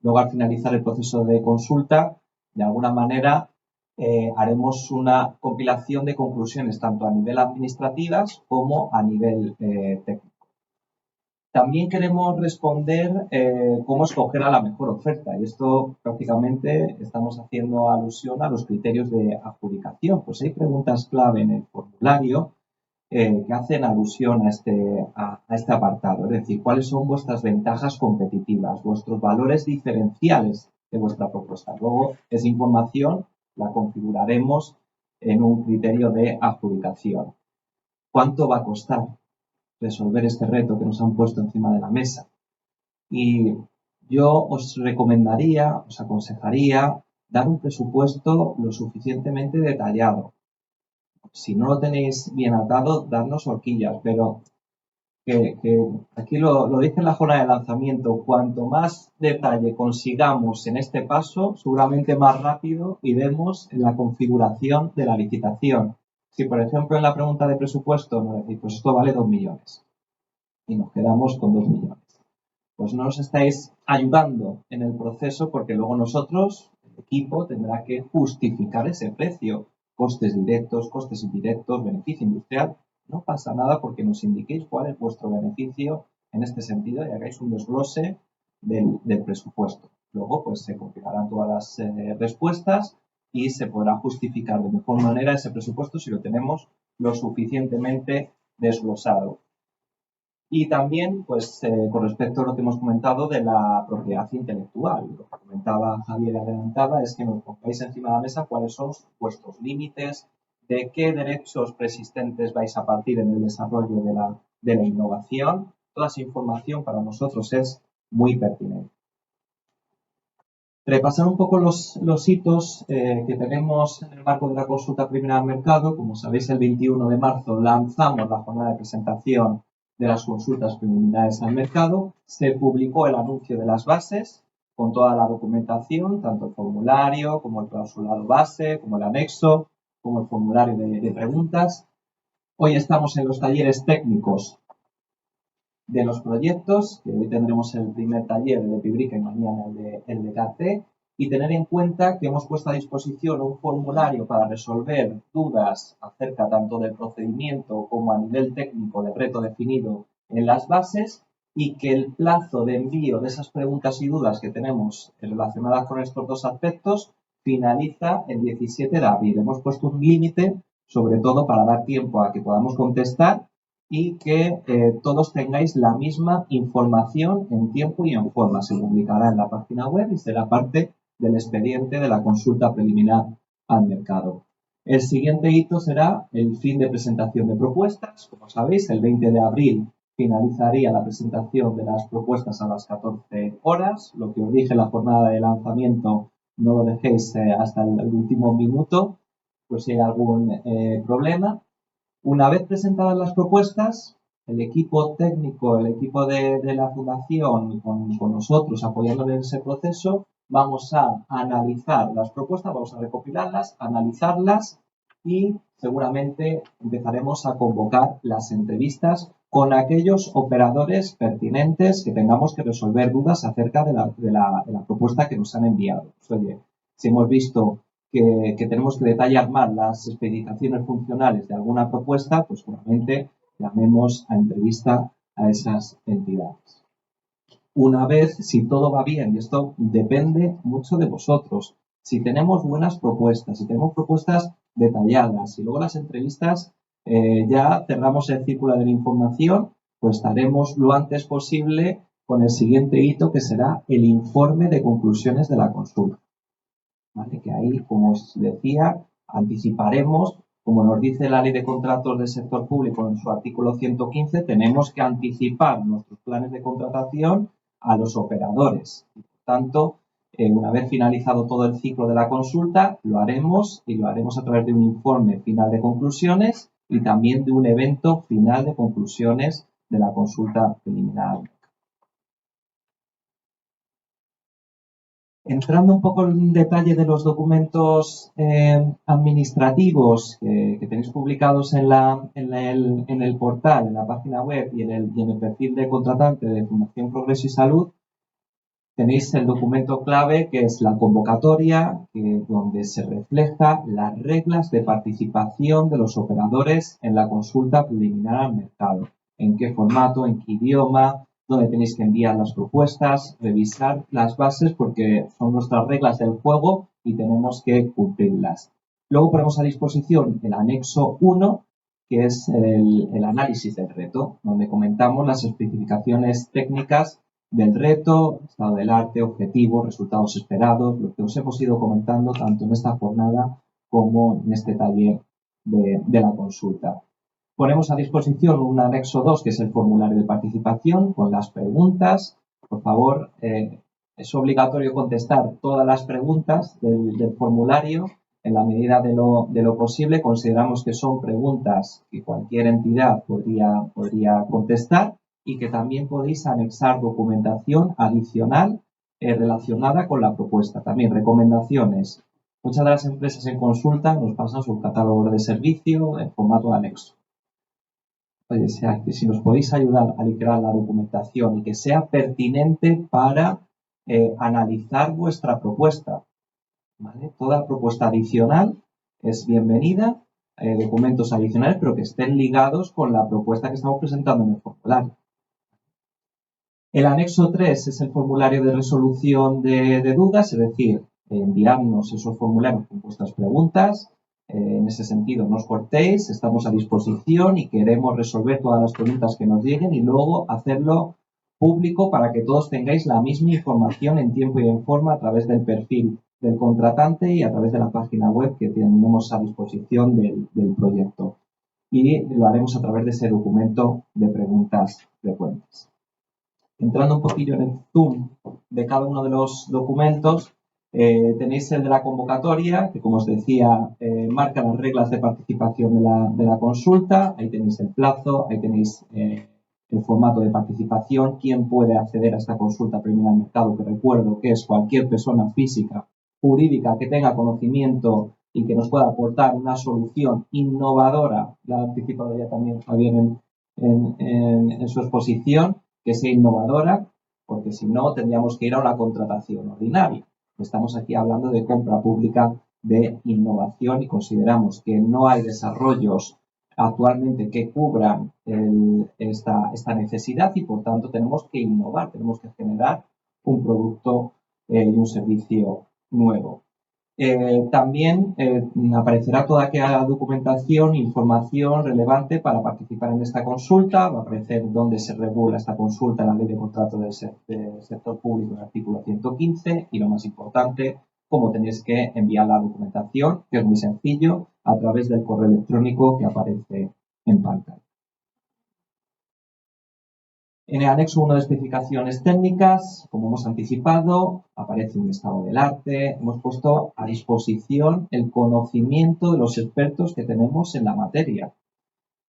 luego al finalizar el proceso de consulta, de alguna manera, haremos una compilación de conclusiones tanto a nivel administrativas como a nivel técnico. También queremos responder cómo escoger a la mejor oferta, y esto prácticamente estamos haciendo alusión a los criterios de adjudicación. Pues hay preguntas clave en el formulario que hacen alusión a este apartado, es decir, cuáles son vuestras ventajas competitivas, vuestros valores diferenciales de vuestra propuesta. Luego, esa información la configuraremos en un criterio de adjudicación. ¿Cuánto va a costar resolver este reto que nos han puesto encima de la mesa? Y yo os recomendaría, os aconsejaría dar un presupuesto lo suficientemente detallado. Si no lo tenéis bien atado, darnos horquillas, pero que aquí lo dice en la jornada de lanzamiento, cuanto más detalle consigamos en este paso, seguramente más rápido iremos en la configuración de la licitación. Si, por ejemplo, en la pregunta de presupuesto nos decís, pues esto vale 2 millones y nos quedamos con 2 millones, pues no os estáis ayudando en el proceso porque luego nosotros, el equipo, tendrá que justificar ese precio. Costes directos, costes indirectos, beneficio industrial. No pasa nada porque nos indiquéis cuál es vuestro beneficio en este sentido y hagáis un desglose del presupuesto. Luego, pues se compilarán todas las respuestas y se podrá justificar de mejor manera ese presupuesto si lo tenemos lo suficientemente desglosado. Y también, pues, con respecto a lo que hemos comentado de la propiedad intelectual, lo que comentaba Javier y adelantaba es que nos pongáis encima de la mesa cuáles son vuestros límites, de qué derechos preexistentes vais a partir en el desarrollo de la innovación. Toda esa información para nosotros es muy pertinente. Repasar un poco los hitos que tenemos en el marco de la consulta preliminar al mercado. Como sabéis, el 21 de marzo lanzamos la jornada de presentación de las consultas preliminares al mercado. Se publicó el anuncio de las bases con toda la documentación, tanto el formulario como el clausulado base, como el anexo, como el formulario de preguntas. Hoy estamos en los talleres técnicos de los proyectos, que hoy tendremos el primer taller de Pibrica y mañana el de CAT, y tener en cuenta que hemos puesto a disposición un formulario para resolver dudas acerca tanto del procedimiento como a nivel técnico del reto definido en las bases, y que el plazo de envío de esas preguntas y dudas que tenemos relacionadas con estos dos aspectos finaliza el 17 de abril. Hemos puesto un límite, sobre todo para dar tiempo a que podamos contestar y que todos tengáis la misma información en tiempo y en forma. Se publicará en la página web y será parte del expediente de la consulta preliminar al mercado. El siguiente hito será el fin de presentación de propuestas. Como sabéis, el 20 de abril finalizaría la presentación de las propuestas a las 14 horas. Lo que os dije en la jornada de lanzamiento, no lo dejéis hasta el último minuto, pues si hay algún problema. Una vez presentadas las propuestas, el equipo técnico, el equipo de la fundación, con nosotros apoyándole en ese proceso, vamos a analizar las propuestas, vamos a recopilarlas, analizarlas y seguramente empezaremos a convocar las entrevistas con aquellos operadores pertinentes que tengamos que resolver dudas acerca de la propuesta que nos han enviado. Oye, si hemos visto que tenemos que detallar más las especificaciones funcionales de alguna propuesta, pues seguramente llamemos a entrevista a esas entidades. Una vez, si todo va bien, y esto depende mucho de vosotros, si tenemos buenas propuestas, si tenemos propuestas detalladas y luego las entrevistas ya cerramos el círculo de la información, pues estaremos lo antes posible con el siguiente hito, que será el informe de conclusiones de la consulta. ¿Vale? Que ahí, como os decía, anticiparemos, como nos dice la Ley de Contratos del Sector Público en su artículo 115, tenemos que anticipar nuestros planes de contratación a los operadores. Por tanto, una vez finalizado todo el ciclo de la consulta, lo haremos y lo haremos a través de un informe final de conclusiones y también de un evento final de conclusiones de la consulta preliminar. Entrando un poco en detalle de los documentos administrativos que tenéis publicados en el portal, en la página web y en el perfil de contratante de Fundación Progreso y Salud, tenéis el documento clave que es la convocatoria, donde se refleja las reglas de participación de los operadores en la consulta preliminar al mercado. En qué formato, en qué idioma, donde tenéis que enviar las propuestas, revisar las bases porque son nuestras reglas del juego y tenemos que cumplirlas. Luego ponemos a disposición el anexo 1, que es el análisis del reto, donde comentamos las especificaciones técnicas del reto, estado del arte, objetivos, resultados esperados, lo que os hemos ido comentando tanto en esta jornada como en este taller de la consulta. Ponemos a disposición un anexo 2, que es el formulario de participación, con las preguntas. Por favor, es obligatorio contestar todas las preguntas del formulario en la medida de lo posible. Consideramos que son preguntas que cualquier entidad podría contestar y que también podéis anexar documentación adicional relacionada con la propuesta. También recomendaciones. Muchas de las empresas en consulta nos pasan su catálogo de servicio en formato de anexo. Oye, si nos podéis ayudar a crear la documentación y que sea pertinente para analizar vuestra propuesta, ¿vale? Toda propuesta adicional es bienvenida, documentos adicionales, pero que estén ligados con la propuesta que estamos presentando en el formulario. El anexo 3 es el formulario de resolución de dudas, es decir, enviarnos esos formularios con vuestras preguntas. En ese sentido, no os cortéis, estamos a disposición y queremos resolver todas las preguntas que nos lleguen y luego hacerlo público para que todos tengáis la misma información en tiempo y en forma a través del perfil del contratante y a través de la página web que tenemos a disposición del proyecto. Y lo haremos a través de ese documento de preguntas frecuentes. Entrando un poquillo en el zoom de cada uno de los documentos, tenéis el de la convocatoria, que como os decía, marca las reglas de participación de la consulta. Ahí tenéis el plazo, ahí tenéis el formato de participación, quién puede acceder a esta consulta preliminar al mercado, que recuerdo que es cualquier persona física, jurídica, que tenga conocimiento y que nos pueda aportar una solución innovadora, la ha anticipado ya también Javier en su exposición, que sea innovadora, porque si no tendríamos que ir a una contratación ordinaria. Estamos aquí hablando de compra pública de innovación y consideramos que no hay desarrollos actualmente que cubran esta necesidad y por tanto tenemos que innovar, tenemos que generar un producto y un servicio nuevo. También aparecerá toda aquella documentación e información relevante para participar en esta consulta. Va a aparecer dónde se regula esta consulta en la Ley de Contrato del Sector Público, en el artículo 115, y lo más importante, cómo tenéis que enviar la documentación, que es muy sencillo, a través del correo electrónico que aparece en pantalla. En el anexo 1 de especificaciones técnicas, como hemos anticipado, aparece un estado del arte. Hemos puesto a disposición el conocimiento de los expertos que tenemos en la materia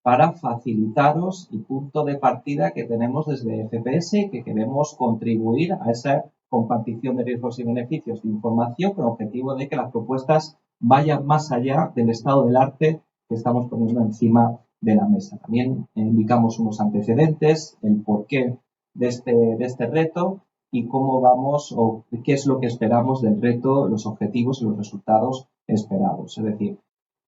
para facilitaros el punto de partida que tenemos desde FPS, que queremos contribuir a esa compartición de riesgos y beneficios de información con el objetivo de que las propuestas vayan más allá del estado del arte que estamos poniendo encima de la mesa. También indicamos unos antecedentes, el porqué de este reto y cómo vamos o qué es lo que esperamos del reto, los objetivos y los resultados esperados. Es decir,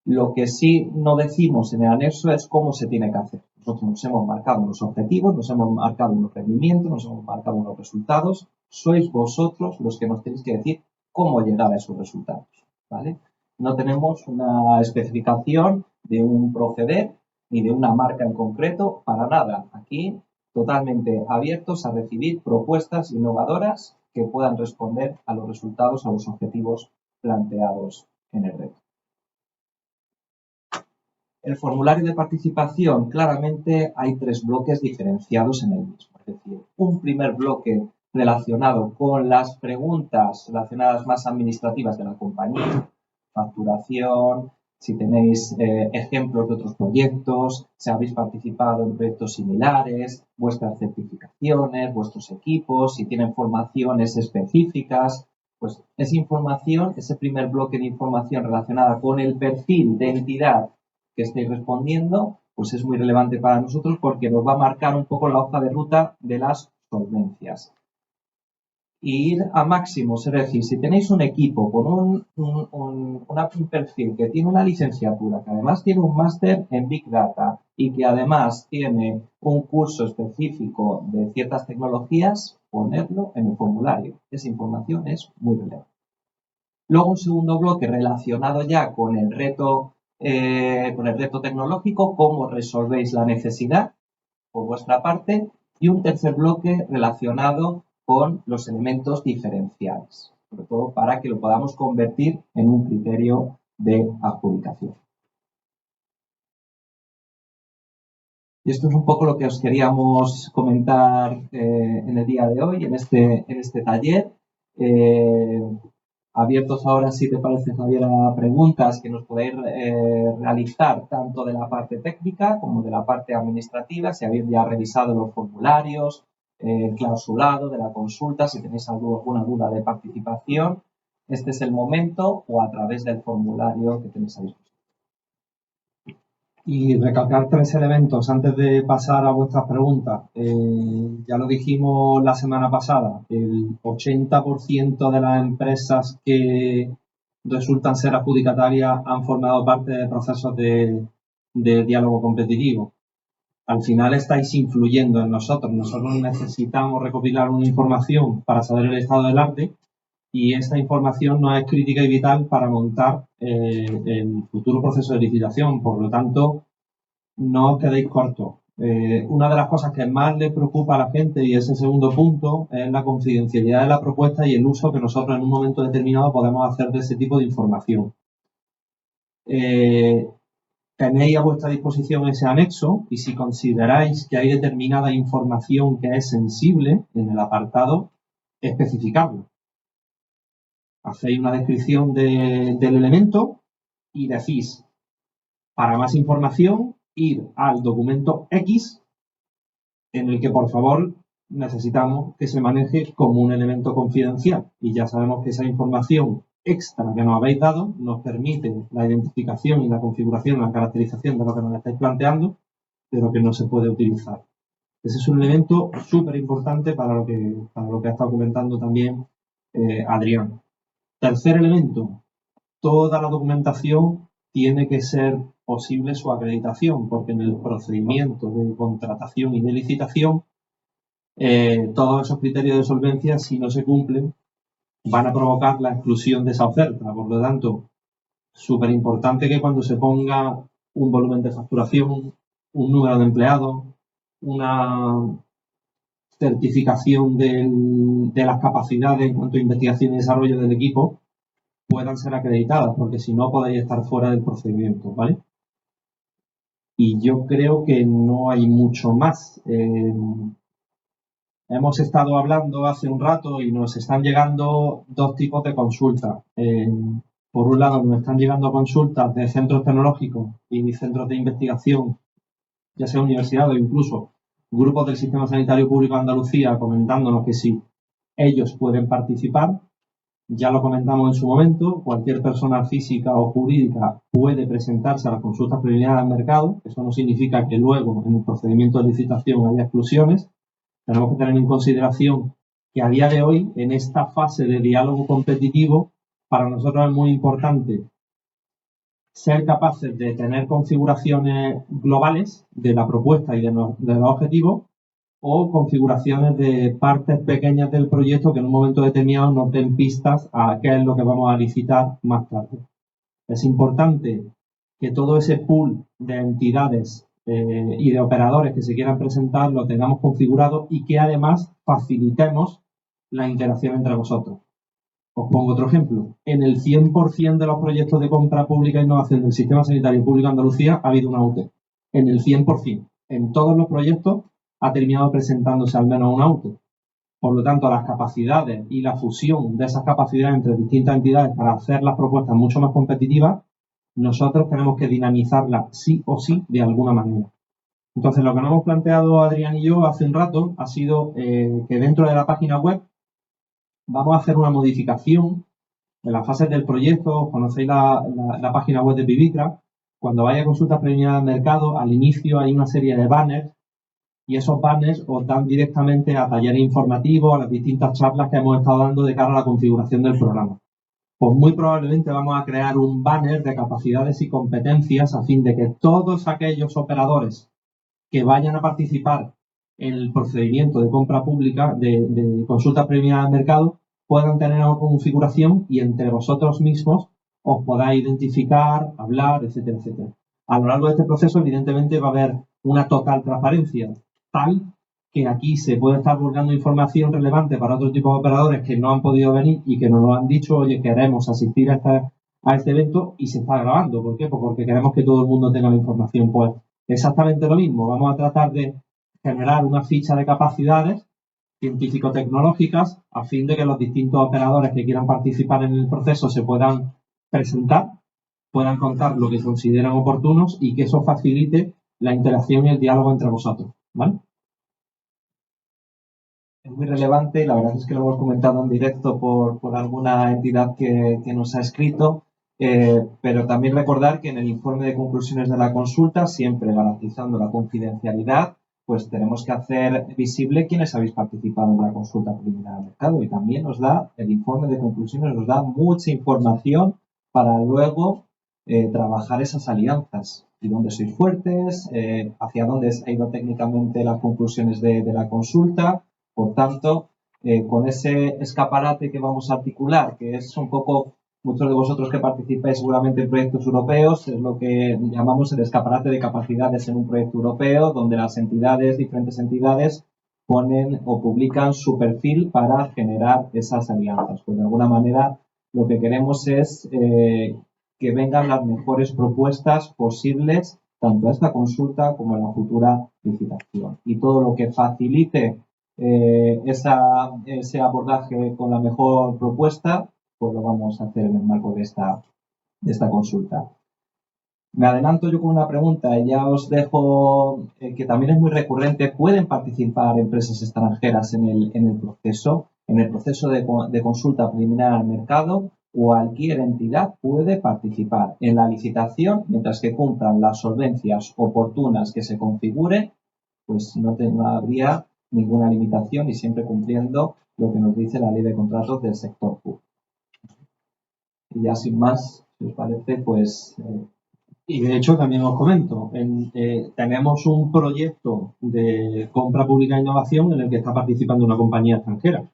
lo que sí no decimos en el anexo es cómo se tiene que hacer. Nosotros nos hemos marcado unos objetivos, nos hemos marcado unos rendimientos, nos hemos marcado unos resultados. Sois vosotros los que nos tenéis que decir cómo llegar a esos resultados, ¿vale? No tenemos una especificación de un proceder ni de una marca en concreto, para nada. Aquí totalmente abiertos a recibir propuestas innovadoras que puedan responder a los resultados, a los objetivos planteados en el reto. El formulario de participación, claramente hay 3 bloques diferenciados en el mismo. Es decir, un primer bloque relacionado con las preguntas relacionadas más administrativas de la compañía, facturación, si tenéis ejemplos de otros proyectos, si habéis participado en proyectos similares, vuestras certificaciones, vuestros equipos, si tienen formaciones específicas, pues esa información, ese primer bloque de información relacionada con el perfil de entidad que estáis respondiendo, pues es muy relevante para nosotros porque nos va a marcar un poco la hoja de ruta de las solvencias. y ir a máximos. Es decir, si tenéis un equipo con un perfil que tiene una licenciatura, que además tiene un máster en Big Data y que además tiene un curso específico de ciertas tecnologías, ponerlo en el formulario. Esa información es muy relevante. Luego un segundo bloque relacionado ya con el reto tecnológico, cómo resolvéis la necesidad por vuestra parte, y un tercer bloque relacionado con los elementos diferenciales, sobre todo para que lo podamos convertir en un criterio de adjudicación. Y esto es un poco lo que os queríamos comentar en el día de hoy, en este taller. Abiertos ahora, si te parece, Javier, a preguntas que nos podéis realizar tanto de la parte técnica como de la parte administrativa, si habéis ya revisado los formularios, el clausulado de la consulta, si tenéis alguna duda de participación, este es el momento, o a través del formulario que tenéis a disposición. Y recalcar 3 elementos antes de pasar a vuestras preguntas. Ya lo dijimos la semana pasada, el 80% de las empresas que resultan ser adjudicatarias han formado parte de procesos de diálogo competitivo. Al final estáis influyendo en nosotros. Nosotros necesitamos recopilar una información para saber el estado del arte, y esta información nos es crítica y vital para montar el futuro proceso de licitación. Por lo tanto, no os quedéis cortos. Una de las cosas que más le preocupa a la gente, y ese segundo punto, es la confidencialidad de la propuesta y el uso que nosotros en un momento determinado podemos hacer de ese tipo de información. Tenéis a vuestra disposición ese anexo, y si consideráis que hay determinada información que es sensible en el apartado, especificadlo. Hacéis una descripción del elemento y decís, para más información, ir al documento X, en el que, por favor, necesitamos que se maneje como un elemento confidencial. Y ya sabemos que esa información extra que nos habéis dado nos permite la identificación y la configuración, la caracterización de lo que nos estáis planteando, pero que no se puede utilizar. Ese es un elemento súper importante para lo que ha estado comentando también Adrián. Tercer elemento, toda la documentación tiene que ser posible su acreditación, porque en el procedimiento de contratación y de licitación, todos esos criterios de solvencia, si no se cumplen, van a provocar la exclusión de esa oferta. Por lo tanto, súper importante que cuando se ponga un volumen de facturación, un número de empleados, una certificación de las capacidades en cuanto a investigación y desarrollo del equipo, puedan ser acreditadas, porque si no podéis estar fuera del procedimiento, ¿vale? Y yo creo que no hay mucho más. Hemos estado hablando hace un rato y nos están llegando 2 tipos de consultas. Por un lado, nos están llegando consultas de centros tecnológicos y centros de investigación, ya sea universidades o incluso grupos del Sistema Sanitario Público de Andalucía, comentándonos que si ellos pueden participar. Ya lo comentamos en su momento, cualquier persona física o jurídica puede presentarse a las consultas preliminares al mercado. Eso no significa que luego en el procedimiento de licitación haya exclusiones. Tenemos que tener en consideración que a día de hoy, en esta fase de diálogo competitivo, para nosotros es muy importante ser capaces de tener configuraciones globales de la propuesta y de los objetivos, o configuraciones de partes pequeñas del proyecto que en un momento determinado nos den pistas a qué es lo que vamos a licitar más tarde. Es importante que todo ese pool de entidades y de operadores que se quieran presentar lo tengamos configurado, y que además facilitemos la interacción entre vosotros. Os pongo otro ejemplo. En el 100% de los proyectos de compra pública e innovación del Sistema Sanitario Público de Andalucía ha habido una UTE. En el 100%. En todos los proyectos ha terminado presentándose al menos una UTE. Por lo tanto, las capacidades y la fusión de esas capacidades entre distintas entidades para hacer las propuestas mucho más competitivas, nosotros tenemos que dinamizarlas sí o sí de alguna manera. Entonces, lo que nos hemos planteado Adrián y yo hace un rato ha sido que dentro de la página web vamos a hacer una modificación en las fases del proyecto. Conocéis la página web de Pibicra. Cuando vaya a consultas preliminares al mercado, al inicio hay una serie de banners y esos banners os dan directamente a talleres informativos, a las distintas charlas que hemos estado dando de cara a la configuración del programa. Pues muy probablemente vamos a crear un banner de capacidades y competencias a fin de que todos aquellos operadores que vayan a participar en el procedimiento de compra pública, de consulta previa al mercado, puedan tener una configuración y entre vosotros mismos os podáis identificar, hablar, etcétera, etcétera. A lo largo de este proceso, evidentemente, va a haber una total transparencia, tal que aquí se puede estar buscando información relevante para otro tipo de operadores que no han podido venir y que nos lo han dicho, oye, queremos asistir a este evento y se está grabando. ¿Por qué? Pues porque queremos que todo el mundo tenga la información. Pues exactamente lo mismo. Vamos a tratar de generar una ficha de capacidades científico-tecnológicas a fin de que los distintos operadores que quieran participar en el proceso se puedan presentar, puedan contar lo que consideran oportunos y que eso facilite la interacción y el diálogo entre vosotros, ¿vale? Es muy relevante y la verdad es que lo hemos comentado en directo por alguna entidad que nos ha escrito, pero también recordar que en el informe de conclusiones de la consulta, siempre garantizando la confidencialidad, pues tenemos que hacer visible quiénes habéis participado en la consulta preliminar de mercado y también nos da, el informe de conclusiones nos da mucha información para luego trabajar esas alianzas y dónde sois fuertes, hacia dónde ha ido técnicamente las conclusiones de la consulta. Por tanto, con ese escaparate que vamos a articular, que es un poco, muchos de vosotros que participáis seguramente en proyectos europeos, es lo que llamamos el escaparate de capacidades en un proyecto europeo, donde las entidades, diferentes entidades, ponen o publican su perfil para generar esas alianzas. Pues de alguna manera lo que queremos es que vengan las mejores propuestas posibles, tanto a esta consulta como a la futura licitación. Y todo lo que facilite ese abordaje con la mejor propuesta, pues lo vamos a hacer en el marco de esta consulta. Me adelanto yo con una pregunta y ya os dejo, que también es muy recurrente. ¿Pueden participar empresas extranjeras en el proceso de consulta preliminar al mercado? Cualquier entidad puede participar en la licitación mientras que cumplan las solvencias oportunas que se configuren, pues no habría ninguna limitación y siempre cumpliendo lo que nos dice la ley de contratos del sector público. Y ya sin más, si os parece, pues... Y de hecho también os comento, tenemos un proyecto de compra pública e innovación en el que está participando una compañía extranjera.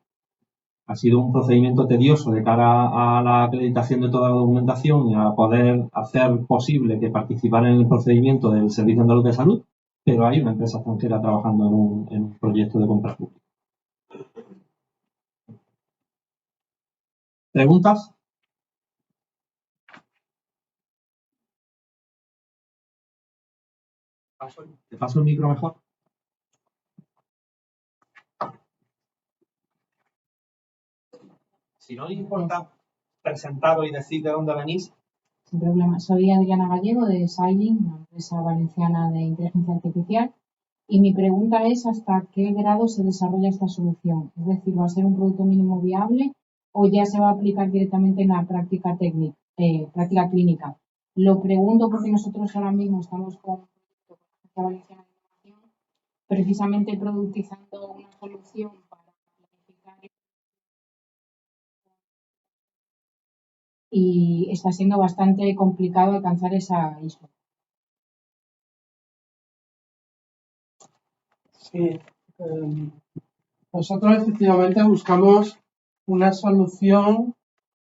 Ha sido un procedimiento tedioso de cara a la acreditación de toda la documentación y a poder hacer posible que participara en el procedimiento del Servicio Andaluz de Salud, pero hay una empresa extranjera trabajando en un proyecto de compra pública. ¿Preguntas? ¿Te paso el micro mejor? Si no os importa presentaros y decir de dónde venís. Sin problema. Soy Adriana Gallego de Sailing, una empresa valenciana de inteligencia artificial. Y mi pregunta es hasta qué grado se desarrolla esta solución. Es decir, ¿va a ser un producto mínimo viable o ya se va a aplicar directamente en la práctica técnica, práctica clínica? Lo pregunto porque nosotros ahora mismo estamos con la Agencia Valenciana de Innovación precisamente productizando una solución para planificar y está siendo bastante complicado alcanzar esa ISO. Sí, nosotros efectivamente buscamos una solución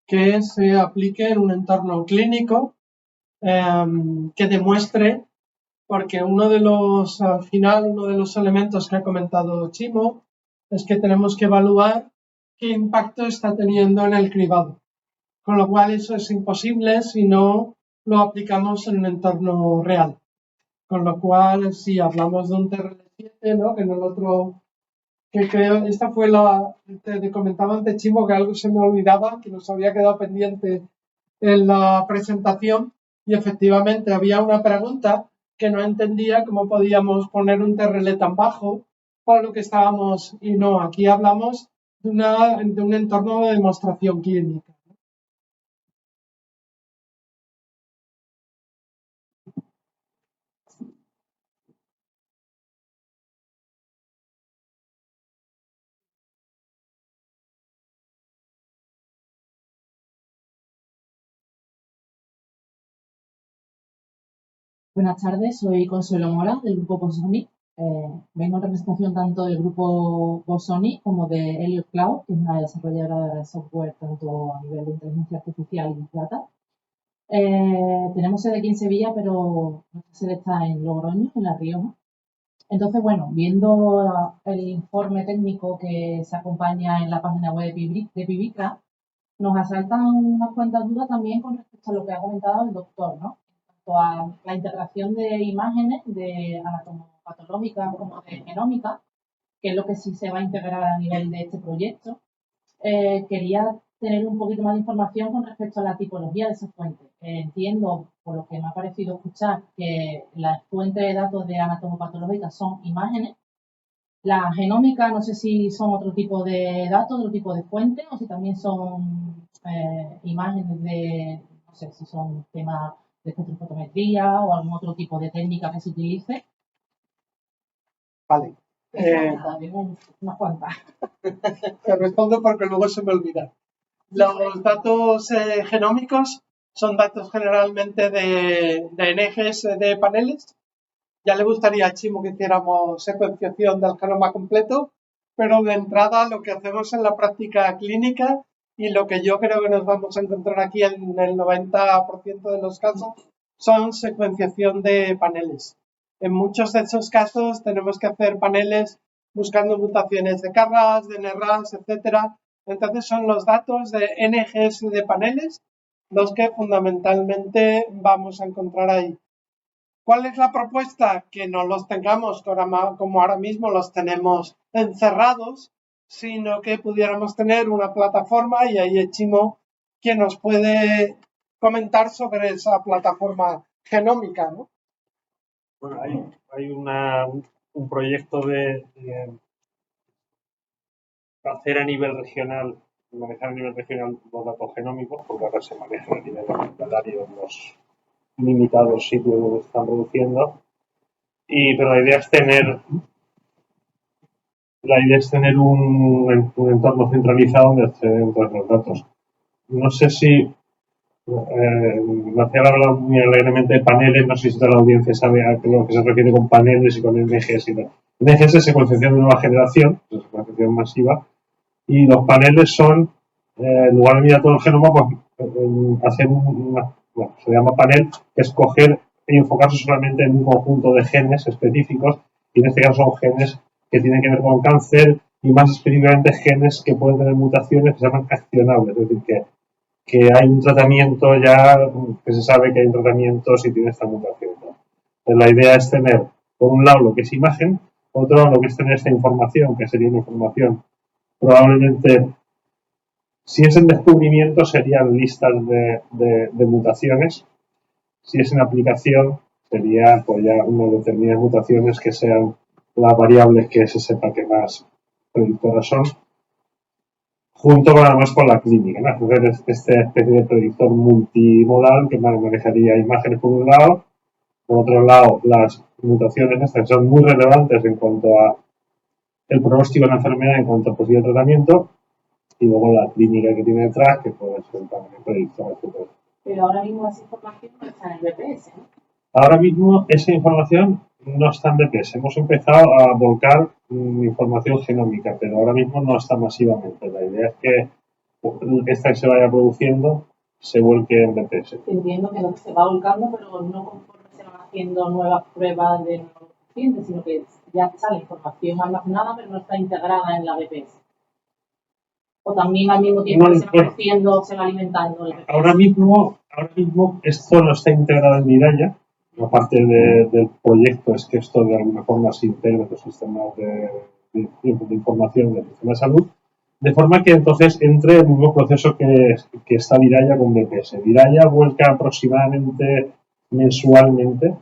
que se aplique en un entorno clínico, que demuestre, porque al final, uno de los elementos que ha comentado Chimo es que tenemos que evaluar qué impacto está teniendo en el cribado. Con lo cual eso es imposible si no lo aplicamos en un entorno real. Con lo cual, si hablamos de un TRL7, ¿no? Que en el otro, que creo, esta fue te comentaba antes, Chimo, que algo se me olvidaba, que nos había quedado pendiente en la presentación, y efectivamente había una pregunta que no entendía cómo podíamos poner un TRL tan bajo para lo que estábamos, y no, aquí hablamos de un entorno de demostración clínica. Buenas tardes, soy Consuelo Mora del grupo Bosoni. Vengo en representación tanto del grupo Bosoni como de Elliott Cloud, que es una desarrolladora de software tanto a nivel de inteligencia artificial y Big Data. Tenemos sede aquí en Sevilla, pero nuestra sede está en Logroño, en La Rioja. Entonces, bueno, viendo el informe técnico que se acompaña en la página web de Pibica, nos asaltan unas cuantas dudas también con respecto a lo que ha comentado el doctor, ¿no? En cuanto a la integración de imágenes de anatomopatológica como de genómica, que es lo que sí se va a integrar a nivel de este proyecto. Quería tener un poquito más de información con respecto a la tipología de esas fuentes. Entiendo, por lo que me ha parecido escuchar, que las fuentes de datos de anatomopatológica son imágenes. La genómica, no sé si son otro tipo de datos, otro tipo de fuentes, o si también son imágenes de, no sé, si son temas de espectrofotometría o algún otro tipo de técnica que se utilice. Vale. Tengo unas cuantas. Te respondo porque luego se me olvida. Los datos genómicos son datos generalmente de NGS de paneles. Ya le gustaría a Chimo que hiciéramos secuenciación del genoma completo, pero de entrada lo que hacemos en la práctica clínica y lo que yo creo que nos vamos a encontrar aquí en el 90% de los casos son secuenciación de paneles. En muchos de esos casos tenemos que hacer paneles buscando mutaciones de CARRAS, de NRAS, etcétera. Entonces son los datos de NGS de paneles los que fundamentalmente vamos a encontrar ahí. ¿Cuál es la propuesta? Que no los tengamos como ahora mismo los tenemos encerrados, sino que pudiéramos tener una plataforma y ahí es Chimo quien nos puede comentar sobre esa plataforma genómica, ¿no? Bueno, hay un proyecto de hacer a nivel regional, manejar a nivel regional los datos genómicos, porque ahora se manejan a nivel hospitalario en los limitados sitios donde se están produciendo. Pero la idea es tener un entorno centralizado donde acceden todos los datos. No sé si Marcial habla muy alegremente de paneles, no sé si toda la audiencia sabe a lo que se refiere con paneles y con NGS y tal. NGS es secuenciación de nueva generación, es secuenciación masiva, y los paneles son, en lugar de mirar todo el genoma, pues hacer se llama panel, que es coger y enfocarse solamente en un conjunto de genes específicos, y en este caso son genes que tienen que ver con cáncer y más específicamente genes que pueden tener mutaciones que se llaman accionables, es decir, que hay un tratamiento ya, que se sabe que hay un tratamiento si tiene esta mutación. Entonces, la idea es tener, por un lado, lo que es imagen, por otro lado, lo que es tener esta información, que sería una información probablemente, si es en descubrimiento, serían listas de mutaciones. Si es en aplicación, sería pues ya unas determinadas mutaciones que sean las variables que se sepa que más predictoras son, junto además con la clínica, ¿no? Entonces, esta especie de predictor multimodal que manejaría imágenes por un lado, por otro lado, las mutaciones estas son muy relevantes en cuanto a el pronóstico de la enfermedad, en cuanto a posible tratamiento, y luego la clínica que tiene detrás, que puede ser también predictor, etc. Pero ahora mismo esa información no está en el BPS, ¿no? Ahora mismo esa información no está en BPS. Hemos empezado a volcar información genómica, pero ahora mismo no está masivamente. La idea es que esta que se vaya produciendo se vuelque en BPS. Entiendo que se va volcando, pero no conforme se van haciendo nuevas pruebas de nuevos pacientes, sino que ya está la información almacenada, pero no está integrada en la BPS. O también al mismo tiempo que se va creciendo, se va alimentando el BPS. Ahora mismo esto no está integrado en Viraya. La parte del proyecto es que esto de alguna forma se integre en los sistemas de información del sistema de salud, de forma que entonces entre el mismo proceso que está Viraya con BPS. Viraya vuelca aproximadamente mensualmente,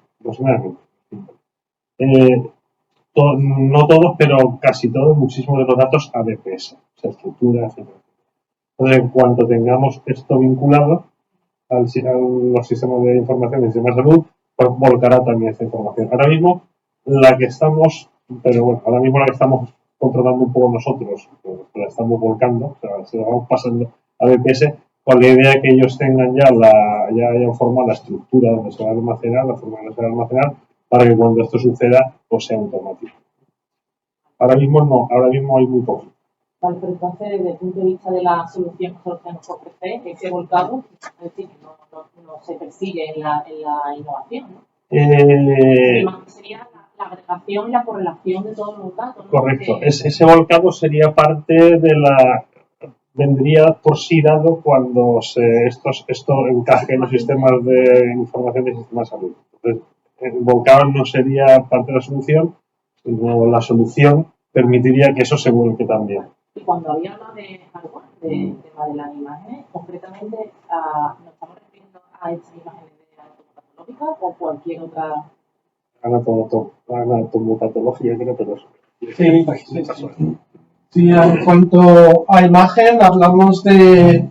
no todos, pero casi todos, muchísimos de los datos a BPS, o sea, estructuras, etc. Entonces, en cuanto tengamos esto vinculado a los sistemas de información del sistema de salud, pues volcará también esta información. Ahora mismo la que estamos controlando un poco nosotros, pues la estamos volcando, o sea, se la vamos pasando a BPS, con la idea que ellos tengan ya hayan formado la estructura donde se va a almacenar, la forma donde se va a almacenar, para que cuando esto suceda, pues sea automático. Ahora mismo no, ahora mismo hay muy poco. Vale, pero entonces, desde el punto de vista de la solución que nos ofrece, ese volcado, es decir, no se persigue en la innovación, ¿no? Sería la agregación y la correlación de todos los datos, ¿no? Correcto. Ese volcado sería parte de vendría por sí dado cuando esto encaje en los sistemas de información y sistemas de salud. Entonces, el volcado no sería parte de la solución, sino la solución permitiría que eso se vuelque también. Y cuando habla de hardware, de las imágenes, concretamente, ¿nos estamos refiriendo a estas imágenes de anatomopatológica o cualquier otra? Anatomopatología, creo que no. Sí, en cuanto a imagen, hablamos de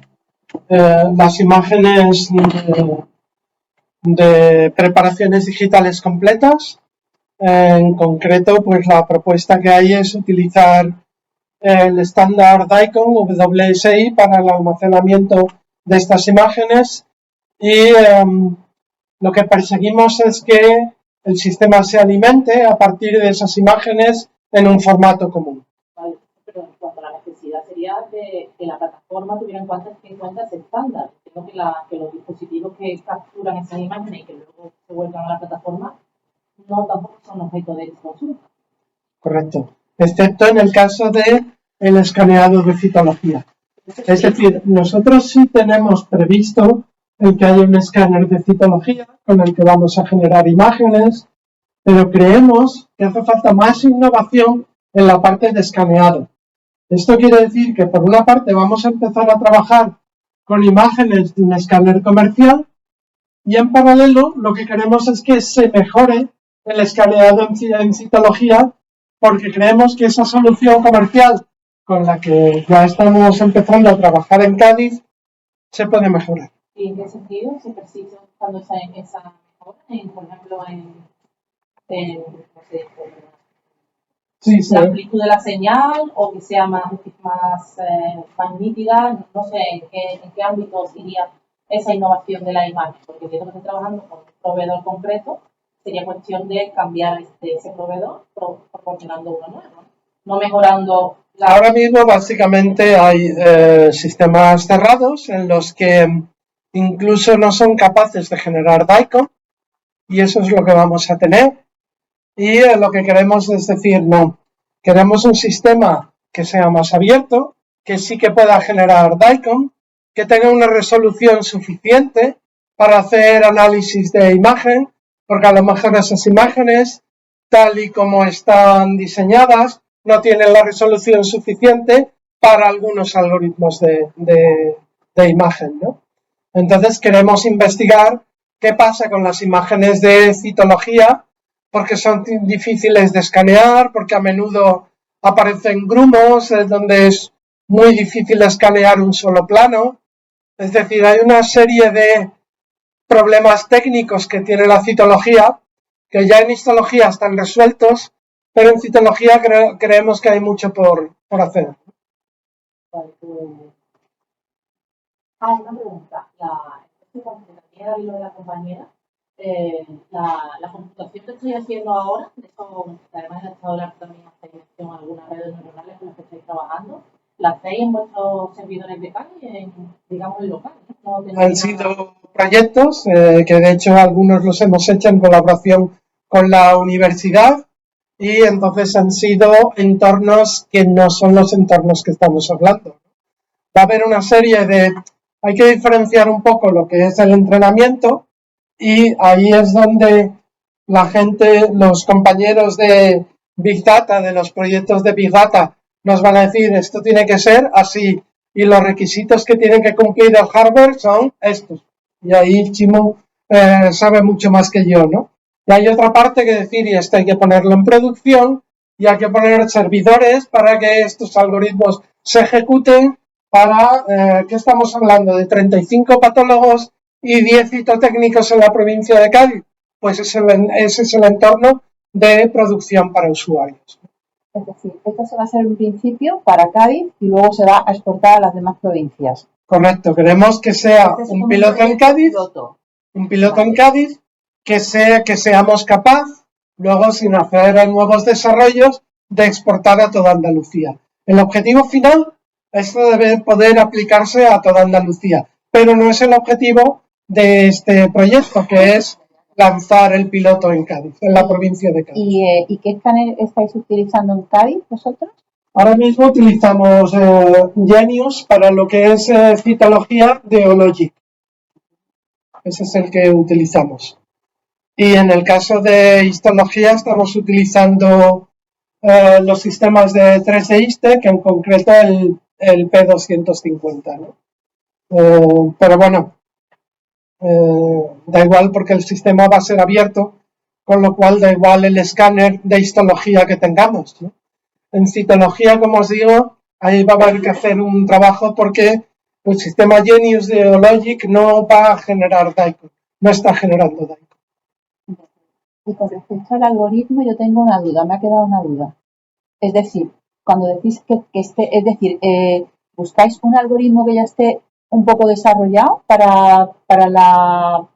las imágenes de preparaciones digitales completas. En concreto, pues la propuesta que hay es utilizar el estándar DICOM WSI para el almacenamiento de estas imágenes y lo que perseguimos es que el sistema se alimente a partir de esas imágenes en un formato común. Vale, pero en cuanto a la necesidad sería de que la plataforma tuviera en cuenta ese estándar. Creo que los dispositivos que capturan esas imágenes y que luego se vuelvan a la plataforma no tampoco son objeto de consulta. Correcto, excepto en el caso de el escaneado de citología. Es decir, nosotros sí tenemos previsto el que haya un escáner de citología con el que vamos a generar imágenes, pero creemos que hace falta más innovación en la parte de escaneado. Esto quiere decir que por una parte vamos a empezar a trabajar con imágenes de un escáner comercial y en paralelo lo que queremos es que se mejore el escaneado en citología porque creemos que esa solución comercial con la que ya estamos empezando a trabajar en Cádiz se puede mejorar. ¿Y en qué sentido se persigue buscando esa mejora? Por ejemplo, la amplitud de la señal o que sea más nítida, no sé en qué ámbitos iría esa innovación de la imagen, porque entiendo que estoy trabajando con un proveedor concreto, sería cuestión de cambiar ese proveedor proporcionando uno nuevo, no mejorando. Ahora mismo básicamente hay sistemas cerrados en los que incluso no son capaces de generar DICOM y eso es lo que vamos a tener. Y lo que queremos es decir, no, queremos un sistema que sea más abierto, que sí que pueda generar DICOM, que tenga una resolución suficiente para hacer análisis de imagen, porque a lo mejor esas imágenes, tal y como están diseñadas, no tienen la resolución suficiente para algunos algoritmos de imagen, ¿no? Entonces queremos investigar qué pasa con las imágenes de citología, porque son difíciles de escanear, porque a menudo aparecen grumos, donde es muy difícil escanear un solo plano. Es decir, hay una serie de problemas técnicos que tiene la citología, que ya en histología están resueltos, pero en citología creemos que hay mucho por hacer. Vale, una pregunta. Era lo de la compañera. La computación que estoy haciendo ahora, además de estado también hacéis mención a algunas redes neuronales con las que estáis trabajando, ¿la hacéis en vuestros servidores de calle, digamos en local? ¿No? Han sido proyectos que de hecho algunos los hemos hecho en colaboración con la universidad y entonces han sido entornos que no son los entornos que estamos hablando. Va a haber una serie hay que diferenciar un poco lo que es el entrenamiento y ahí es donde la gente, los compañeros de Big Data, de los proyectos de Big Data, nos van a decir esto tiene que ser así y los requisitos que tiene que cumplir el hardware son estos. Y ahí Chimo sabe mucho más que yo, ¿no? Y hay otra parte que decir, y esto hay que ponerlo en producción y hay que poner servidores para que estos algoritmos se ejecuten para, ¿qué estamos hablando? De 35 patólogos y 10 citotécnicos en la provincia de Cádiz. Pues ese es el entorno de producción para usuarios. Es decir, esto se va a hacer en principio para Cádiz y luego se va a exportar a las demás provincias. Correcto, queremos que sea Este es un como piloto en proyecto Cádiz, piloto. en Cádiz, que seamos capaz, luego sin hacer nuevos desarrollos, de exportar a toda Andalucía. El objetivo final, esto debe poder aplicarse a toda Andalucía, pero no es el objetivo de este proyecto, que es lanzar el piloto en Cádiz, en la provincia de Cádiz. ¿Y qué escáner estáis utilizando en Cádiz vosotros? Ahora mismo utilizamos Genius para lo que es citología de Ologic. Ese es el que utilizamos. Y en el caso de histología estamos utilizando los sistemas de 3D ISTE, que en concreto el P250, ¿no? Pero bueno, da igual porque el sistema va a ser abierto, con lo cual da igual el escáner de histología que tengamos, ¿no? En citología, como os digo, ahí va a haber que hacer un trabajo porque el sistema Genius de Ologic no va a generar DICOM, no está generando DICOM. Y con respecto al algoritmo, yo tengo una duda, me ha quedado una duda. Es decir, cuando decís que esté, es decir, buscáis un algoritmo que ya esté un poco desarrollado para la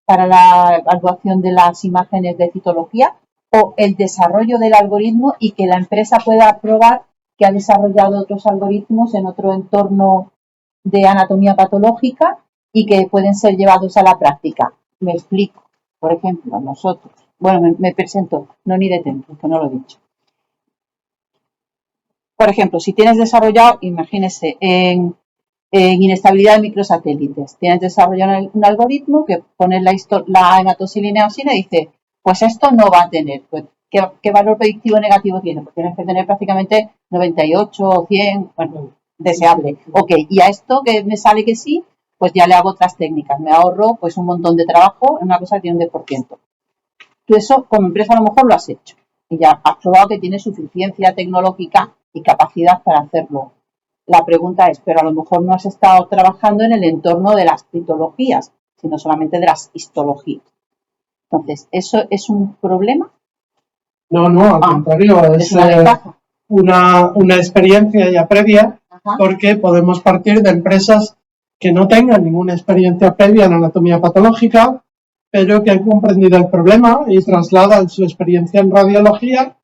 evaluación de las imágenes de citología, o el desarrollo del algoritmo y que la empresa pueda probar que ha desarrollado otros algoritmos en otro entorno de anatomía patológica y que pueden ser llevados a la práctica. Me explico. Por ejemplo, nosotros, bueno, me presento, no ni de tiempo, que no lo he dicho. Por ejemplo, si tienes desarrollado, imagínese, en inestabilidad de microsatélites, tienes desarrollado un algoritmo que pone la hematosilinea y dice, pues esto no va a tener, pues, ¿qué valor predictivo negativo tiene? Pues tienes que tener prácticamente 98 o 100, bueno, deseable. Ok, y a esto que me sale que sí, pues ya le hago otras técnicas, me ahorro pues un montón de trabajo en una cosa que tiene un 10%. Tú eso como empresa a lo mejor lo has hecho y ya has probado que tiene suficiencia tecnológica y capacidad para hacerlo. La pregunta es, pero a lo mejor no has estado trabajando en el entorno de las citologías, sino solamente de las histologías. Entonces, ¿eso es un problema? No, al contrario, es una experiencia ya previa. Ajá. Porque podemos partir de empresas que no tengan ninguna experiencia previa en anatomía patológica, pero que han comprendido el problema y trasladan su experiencia en radiología,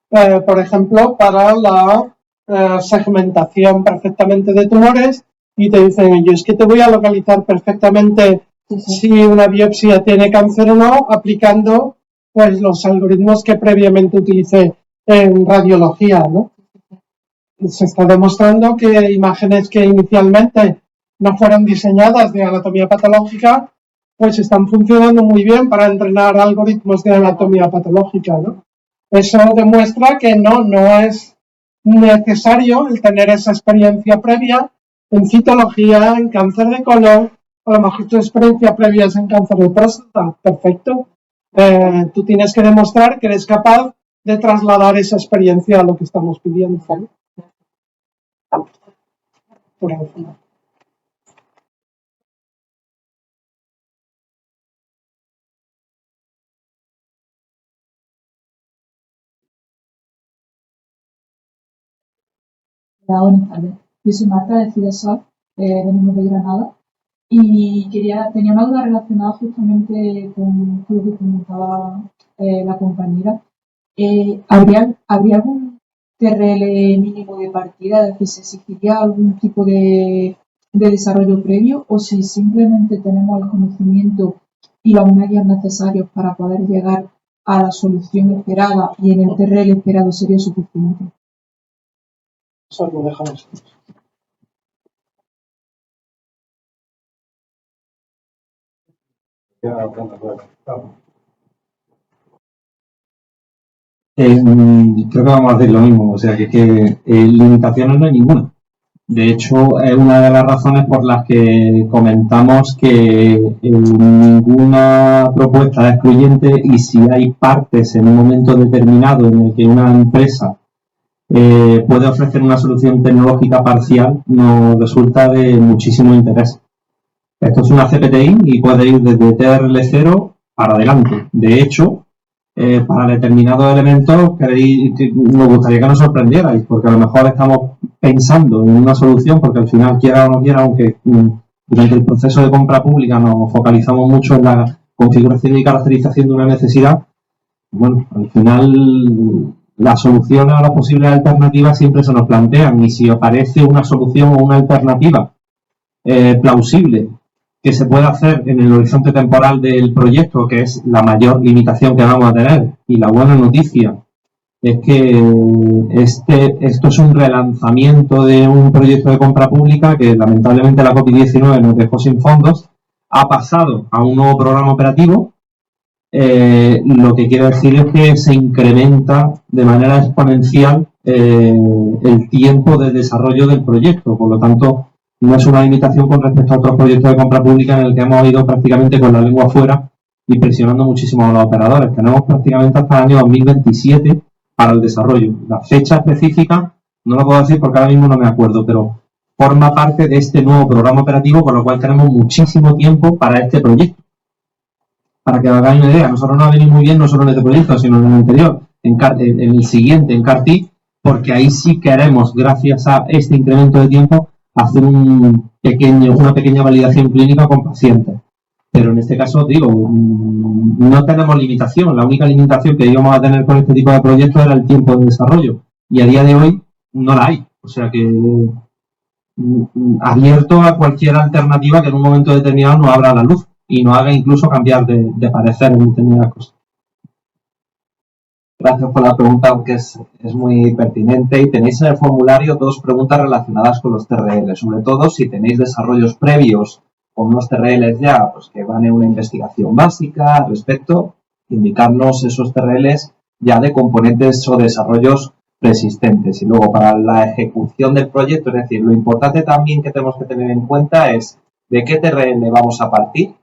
por ejemplo, para la segmentación perfectamente de tumores, y te dicen, yo es que te voy a localizar perfectamente si una biopsia tiene cáncer o no, aplicando pues los algoritmos que previamente utilicé en radiología, ¿no? Se está demostrando que imágenes que inicialmente no fueron diseñadas de anatomía patológica, pues están funcionando muy bien para entrenar algoritmos de anatomía patológica, ¿no? Eso demuestra que no es necesario el tener esa experiencia previa en citología, en cáncer de colon, a lo mejor tu experiencia previa es en cáncer de próstata, perfecto. Tú tienes que demostrar que eres capaz de trasladar esa experiencia a lo que estamos pidiendo, ¿no? Por ejemplo. Buenas tardes. Yo soy Marta de Cidesol, venimos de Granada, y tenía una duda relacionada justamente con lo que comentaba la compañera. ¿Habría algún TRL mínimo de partida? Es decir, ¿se exigiría algún tipo de desarrollo previo, o si simplemente tenemos el conocimiento y los medios necesarios para poder llegar a la solución esperada y en el TRL esperado sería suficiente? Eso lo dejamos. Creo que vamos a decir lo mismo, o sea que limitaciones no hay ninguna. De hecho, es una de las razones por las que comentamos que ninguna propuesta es excluyente, y si hay partes en un momento determinado en el que una empresa puede ofrecer una solución tecnológica parcial, nos resulta de muchísimo interés. Esto es una CPTI y puede ir desde TRL0 para adelante. De hecho, para determinados elementos nos gustaría que nos sorprendierais, porque a lo mejor estamos pensando en una solución, porque al final, quiera o no quiera, aunque durante el proceso de compra pública nos focalizamos mucho en la configuración y caracterización de una necesidad, bueno, al final las soluciones o las posibles alternativas siempre se nos plantean, y si aparece una solución o una alternativa plausible que se puede hacer en el horizonte temporal del proyecto, que es la mayor limitación que vamos a tener, y la buena noticia es que esto es un relanzamiento de un proyecto de compra pública que lamentablemente la COVID-19 nos dejó sin fondos, ha pasado a un nuevo programa operativo, lo que quiere decir es que se incrementa de manera exponencial el tiempo de desarrollo del proyecto, por lo tanto no es una limitación con respecto a otros proyectos de compra pública en el que hemos ido prácticamente con la lengua afuera y presionando muchísimo a los operadores. Tenemos prácticamente hasta el año 2027 para el desarrollo. La fecha específica no la puedo decir porque ahora mismo no me acuerdo, pero forma parte de este nuevo programa operativo, con lo cual tenemos muchísimo tiempo para este proyecto. Para que os hagáis una idea, nosotros nos ha venido muy bien no solo en este proyecto, sino en el anterior, en el siguiente, en CAR-T, porque ahí sí queremos, gracias a este incremento de tiempo, hacer una pequeña validación clínica con pacientes. Pero en este caso, digo, no tenemos limitación. La única limitación que íbamos a tener con este tipo de proyectos era el tiempo de desarrollo. Y a día de hoy no la hay. O sea que abierto a cualquier alternativa que en un momento determinado nos abra la luz y nos haga incluso cambiar de parecer en determinadas cosas. Gracias por la pregunta, aunque es muy pertinente. Y tenéis en el formulario dos preguntas relacionadas con los TRL, sobre todo si tenéis desarrollos previos con unos TRLs ya, pues que van en una investigación básica al respecto, indicarnos esos TRLs ya de componentes o desarrollos persistentes. Y luego para la ejecución del proyecto, es decir, lo importante también que tenemos que tener en cuenta es de qué TRL vamos a partir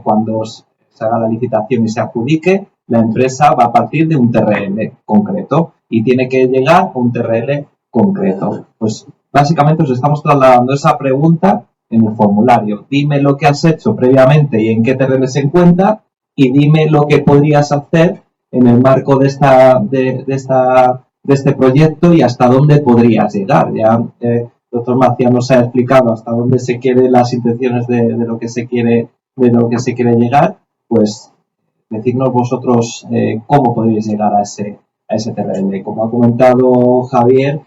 cuando se haga la licitación y se adjudique. La empresa va a partir de un TRL concreto y tiene que llegar a un TRL concreto. Pues básicamente os estamos trasladando esa pregunta en el formulario. Dime lo que has hecho previamente y en qué TRL se encuentra, y dime lo que podrías hacer en el marco de este proyecto y hasta dónde podrías llegar. Ya el doctor Macías nos ha explicado hasta dónde se quieren las intenciones de lo que se quiere llegar. Pues decirnos vosotros cómo podéis llegar a ese TRL. Como ha comentado Javier,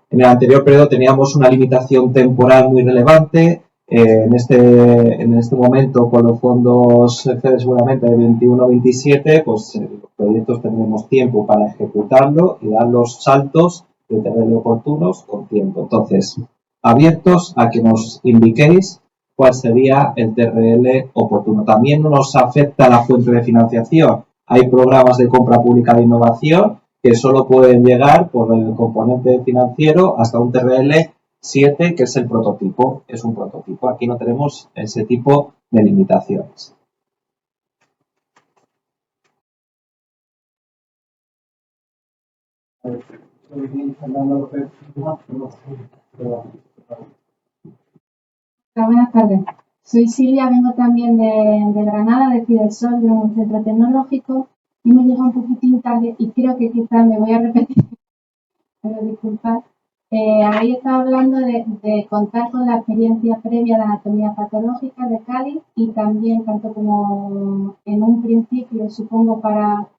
en el anterior periodo teníamos una limitación temporal muy relevante. En este momento, con los fondos FEDER seguramente de 21-27, pues los proyectos tendremos tiempo para ejecutarlo y dar los saltos de TRL oportunos con tiempo. Entonces, abiertos a que nos indiquéis cuál sería el TRL oportuno. También nos afecta la fuente de financiación. Hay programas de compra pública de innovación que solo pueden llegar por el componente financiero hasta un TRL 7, que es el prototipo. Es un prototipo. Aquí no tenemos ese tipo de limitaciones. Buenas tardes. Soy Silvia, vengo también de Granada, de Fidesol, de un centro tecnológico, y me llegó un poquitín tarde y creo que quizás me voy a repetir, pero disculpad. Habéis estado hablando de contar con la experiencia previa de anatomía patológica de Cádiz y también, tanto como en un principio, supongo, para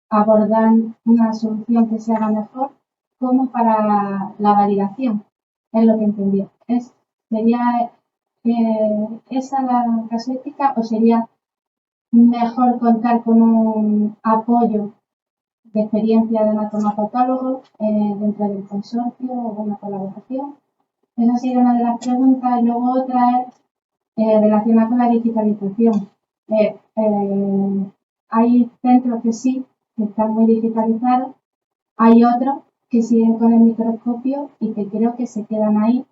abordar una solución que se haga mejor, como para la validación, es lo que entendí. ¿Sería esa la casuística o sería mejor contar con un apoyo de experiencia de anatomopatólogos dentro del consorcio o una colaboración? Esa sería una de las preguntas. Y luego otra es relacionada con la digitalización. Hay centros que sí, que están muy digitalizados, hay otros que siguen con el microscopio y que creo que se quedan ahí.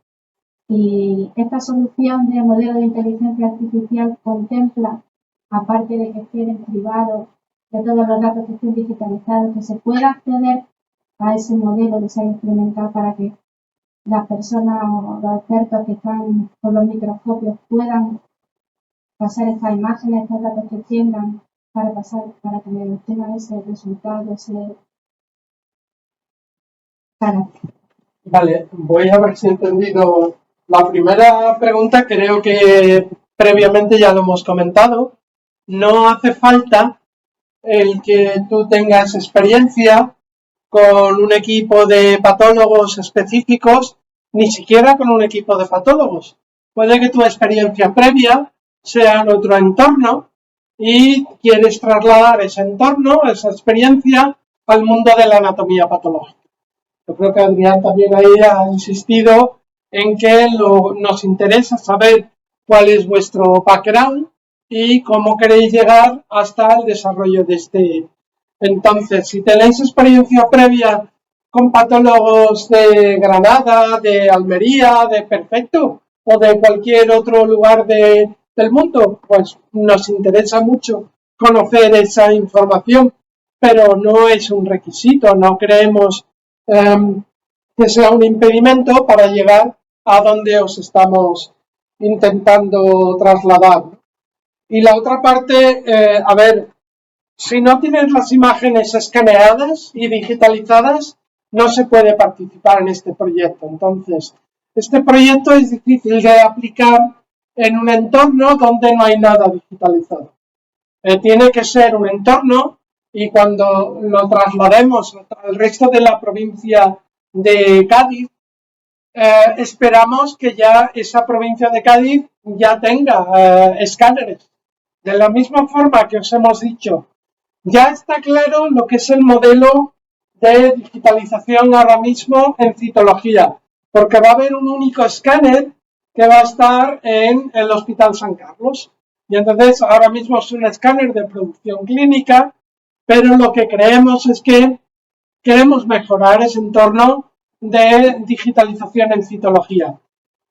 Y esta solución de modelo de inteligencia artificial contempla, aparte de que estén privados, de todos los datos que estén digitalizados, que se pueda acceder a ese modelo que se ha implementado para que las personas o los expertos que están con los microscopios puedan pasar estas imágenes, estos datos que tengan para que tengan ese resultado, esa Sara. Vale, voy a ver si he entendido la primera pregunta. Creo que previamente ya lo hemos comentado. No hace falta el que tú tengas experiencia con un equipo de patólogos específicos, ni siquiera con un equipo de patólogos. Puede que tu experiencia previa sea en otro entorno y quieres trasladar ese entorno, esa experiencia, al mundo de la anatomía patológica. Yo creo que Adrián también ahí ha insistido en que nos interesa saber cuál es vuestro background y cómo queréis llegar hasta el desarrollo de este. Entonces, si tenéis experiencia previa con patólogos de Granada, de Almería, de Perfecto o de cualquier otro lugar del mundo, pues nos interesa mucho conocer esa información, pero no es un requisito, no creemos que sea un impedimento para llegar a donde os estamos intentando trasladar. Y la otra parte, a ver, si no tienes las imágenes escaneadas y digitalizadas, no se puede participar en este proyecto. Entonces, este proyecto es difícil de aplicar en un entorno donde no hay nada digitalizado. Tiene que ser un entorno y cuando lo traslademos al resto de la provincia de Cádiz, esperamos que ya esa provincia de Cádiz ya tenga escáneres. De la misma forma que os hemos dicho, ya está claro lo que es el modelo de digitalización ahora mismo en citología, porque va a haber un único escáner que va a estar en el Hospital San Carlos. Y entonces ahora mismo es un escáner de producción clínica, pero lo que creemos es que queremos mejorar ese entorno de digitalización en citología.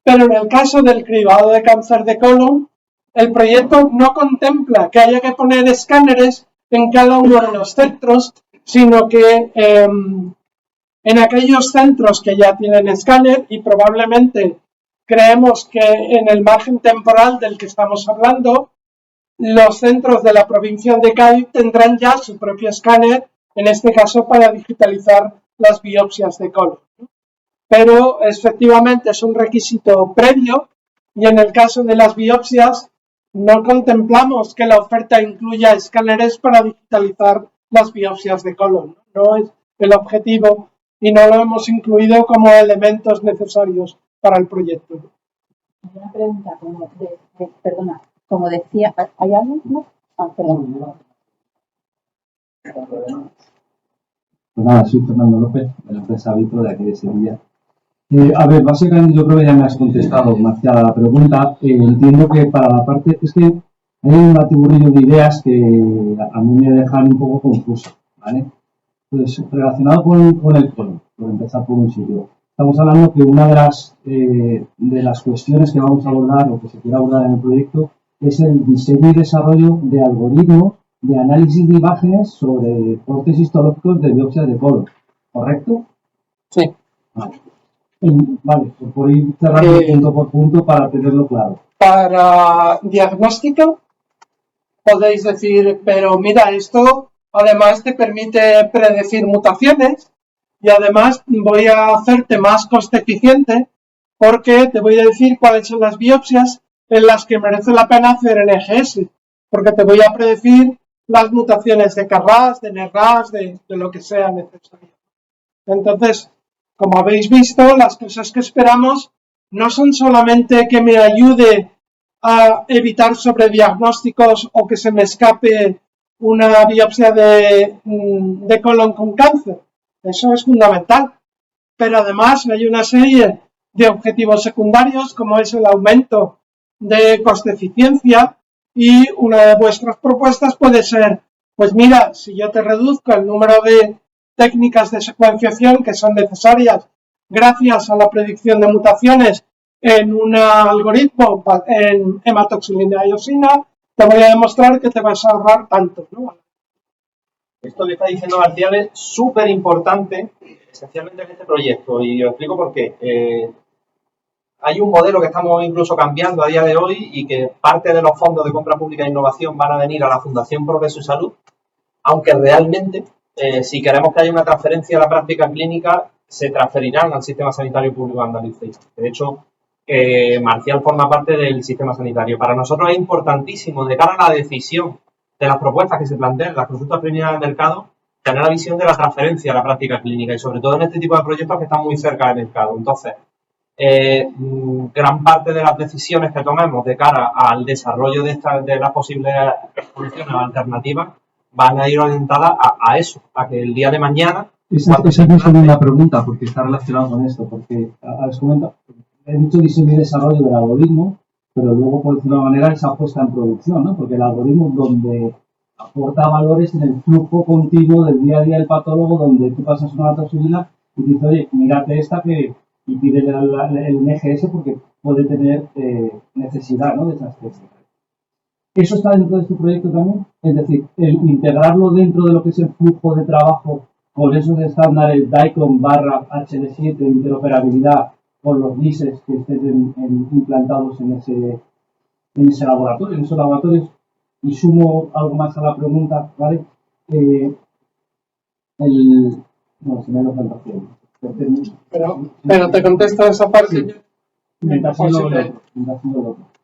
Pero en el caso del cribado de cáncer de colon, el proyecto no contempla que haya que poner escáneres en cada uno de los centros, sino que en aquellos centros que ya tienen escáner, y probablemente creemos que en el margen temporal del que estamos hablando, los centros de la provincia de Cádiz tendrán ya su propio escáner, en este caso para digitalizar las biopsias de colon. Pero efectivamente es un requisito previo y en el caso de las biopsias no contemplamos que la oferta incluya escáneres para digitalizar las biopsias de colon. No es el objetivo y no lo hemos incluido como elementos necesarios para el proyecto. Una pregunta, perdona, como decía, ¿hay algo? ¿No? Perdón. Pues nada, soy Fernando López, de la empresa Vitro de aquí de Sevilla. A ver, básicamente yo creo que ya me has contestado, Marcial, a la pregunta. Entiendo que para la parte, es que hay un batiburrillo de ideas que a mí me dejan un poco confuso, ¿vale? Pues relacionado con el colon, por empezar por un sitio. Estamos hablando que una de las cuestiones que vamos a abordar o que se quiere abordar en el proyecto es el diseño y desarrollo de algoritmos de análisis de imágenes sobre cortes histológicos de biopsias de colon, ¿correcto? Sí. Vale, por ir cerrando punto por punto para tenerlo claro. Para diagnóstico podéis decir, pero mira, esto además te permite predecir mutaciones y además voy a hacerte más coste eficiente porque te voy a decir cuáles son las biopsias en las que merece la pena hacer el EGS, porque te voy a predecir las mutaciones de KRAS, de NRAS, de lo que sea necesario. Entonces, como habéis visto, las cosas que esperamos no son solamente que me ayude a evitar sobrediagnósticos o que se me escape una biopsia de colon con cáncer. Eso es fundamental. Pero además hay una serie de objetivos secundarios como es el aumento de coste-eficiencia y una de vuestras propuestas puede ser, pues mira, si yo te reduzco el número de técnicas de secuenciación que son necesarias gracias a la predicción de mutaciones en un algoritmo en hematoxilina y osina, te voy a demostrar que te vas a ahorrar tanto, ¿no? Esto que está diciendo Marcial es súper importante, esencialmente en este proyecto, y os explico por qué. Hay un modelo que estamos incluso cambiando a día de hoy y que parte de los fondos de compra pública e innovación van a venir a la Fundación Progreso y Salud, aunque realmente, si queremos que haya una transferencia a la práctica clínica, se transferirán al sistema sanitario público andaluz. De hecho, Marcial forma parte del sistema sanitario. Para nosotros es importantísimo, de cara a la decisión de las propuestas que se plantean, las consultas preliminares de mercado, tener la visión de la transferencia a la práctica clínica y sobre todo en este tipo de proyectos que están muy cerca del mercado. Entonces, gran parte de las decisiones que tomemos de cara al desarrollo de las posibles soluciones alternativas van a ir orientadas a eso, a que el día de mañana... Esa es mi segunda pregunta, porque está relacionado con esto, porque has comentado, he dicho diseño y desarrollo del algoritmo, pero luego, por decirlo de una manera, esa puesta en producción, ¿no? Porque el algoritmo donde aporta valores en el flujo continuo del día a día del patólogo, donde tú pasas una gasolina y dices, oye, mírate esta y pide el NGS porque puede tener necesidad, ¿no?, de esas técnicas. ¿Eso está dentro de este proyecto también? Es decir, el integrarlo dentro de lo que es el flujo de trabajo con esos estándares DICOM /HL7, interoperabilidad con los LISES que estén implantados en ese laboratorio, en esos laboratorios. Y sumo algo más a la pregunta, ¿vale? No, se me lo falta hacer. Pero te contesto esa parte.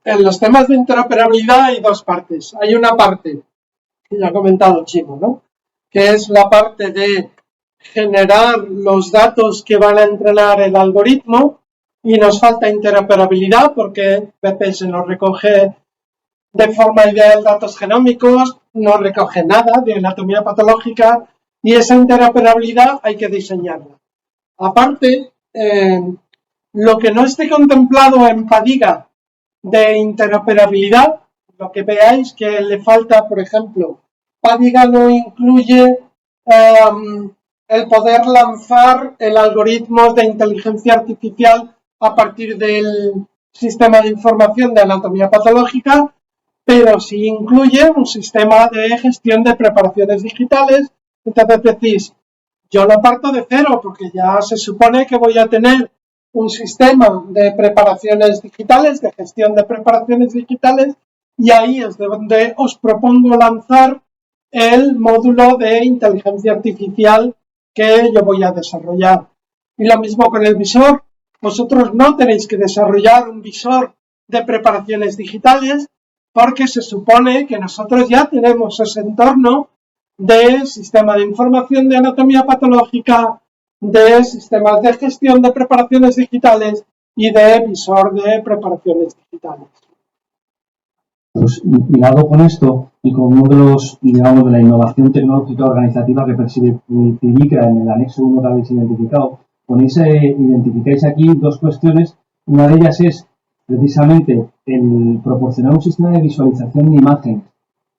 En los temas de interoperabilidad hay dos partes. Hay una parte, que ya ha comentado Chimo, ¿no?, que es la parte de generar los datos que van a entrenar el algoritmo, y nos falta interoperabilidad porque BPS nos recoge de forma ideal datos genómicos, no recoge nada de anatomía patológica, y esa interoperabilidad hay que diseñarla. Aparte, lo que no esté contemplado en PADIGA de interoperabilidad, lo que veáis que le falta, por ejemplo, PADIGA no incluye el poder lanzar el algoritmo de inteligencia artificial a partir del sistema de información de anatomía patológica, pero sí incluye un sistema de gestión de preparaciones digitales. Entonces decís, yo no parto de cero porque ya se supone que voy a tener un sistema de preparaciones digitales, de gestión de preparaciones digitales, y ahí es de donde os propongo lanzar el módulo de inteligencia artificial que yo voy a desarrollar. Y lo mismo con el visor. Vosotros no tenéis que desarrollar un visor de preparaciones digitales porque se supone que nosotros ya tenemos ese entorno de sistema de información de anatomía patológica, de sistemas de gestión de preparaciones digitales y de visor de preparaciones digitales. Pues ligado con esto y con uno de los, digamos, de la innovación tecnológica organizativa que persigue Civicra en el anexo 1 que habéis identificado, identificáis aquí dos cuestiones. Una de ellas es precisamente el proporcionar un sistema de visualización de imágenes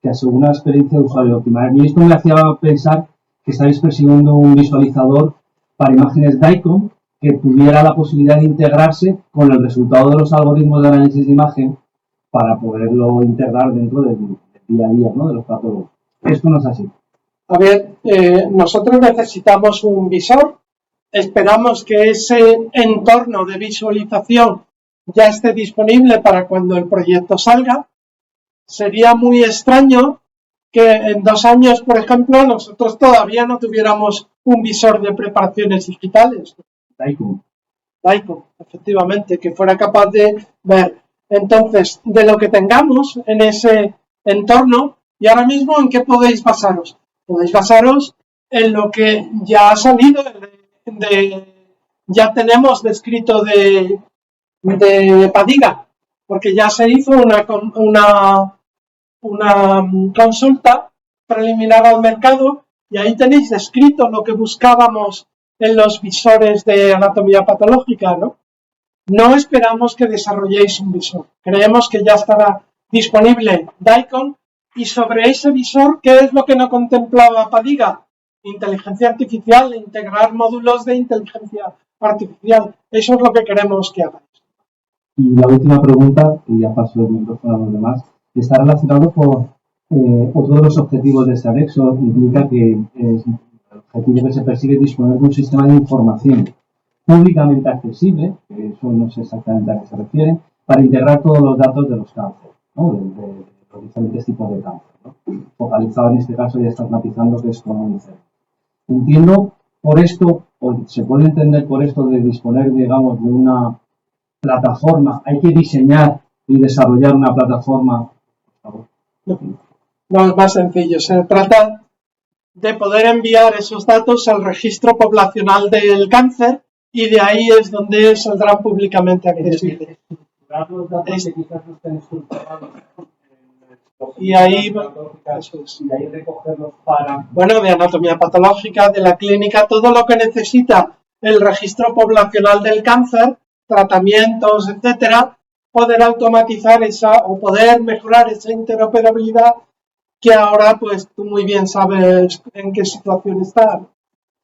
que asegura la experiencia de usuario óptima. Y esto me hacía pensar que estáis persiguiendo un visualizador para imágenes DICOM que tuviera la posibilidad de integrarse con el resultado de los algoritmos de análisis de imagen para poderlo integrar dentro del día a día, ¿no?, de los patólogos. Esto no es así. A ver, nosotros necesitamos un visor. Esperamos que ese entorno de visualización ya esté disponible para cuando el proyecto salga. Sería muy extraño que en 2 años, por ejemplo, nosotros todavía no tuviéramos un visor de preparaciones digitales. DICOM, efectivamente, que fuera capaz de ver. Entonces, de lo que tengamos en ese entorno, y ahora mismo, ¿en qué podéis basaros? Podéis basaros en lo que ya ha salido, ya tenemos descrito de PADIGA, porque ya se hizo una consulta preliminar al mercado y ahí tenéis descrito lo que buscábamos en los visores de anatomía patológica, ¿no? No esperamos que desarrolléis un visor. Creemos que ya estará disponible DICOM, y sobre ese visor, ¿qué es lo que no contemplaba PADIGA? Inteligencia artificial, integrar módulos de inteligencia artificial. Eso es lo que queremos que hagáis. Y la última pregunta, y ya paso el micrófono a los demás, está relacionado con otro de los objetivos de este anexo. Implica que el objetivo que se persigue es disponer de un sistema de información públicamente accesible, que eso no sé exactamente a qué se refiere, para integrar todos los datos de los cánceres, ¿no?, de los diferentes tipos de cáncer, ¿no? Focalizado en este caso ya estás matizando que es con UNICEF. Entiendo por esto, o se puede entender por esto de disponer, digamos, de una plataforma, hay que diseñar y desarrollar una plataforma? Por favor. No, es más sencillo. Se trata de poder enviar esos datos al registro poblacional del cáncer y de ahí es donde saldrán públicamente accesibles. Los datos que quizás no estén estructurados Y ahí, eso es. y ahí recogerlos para... Bueno, de anatomía patológica, de la clínica, todo lo que necesita el registro poblacional del cáncer, tratamientos, etcétera, poder automatizar esa o poder mejorar esa interoperabilidad que ahora pues tú muy bien sabes en qué situación está.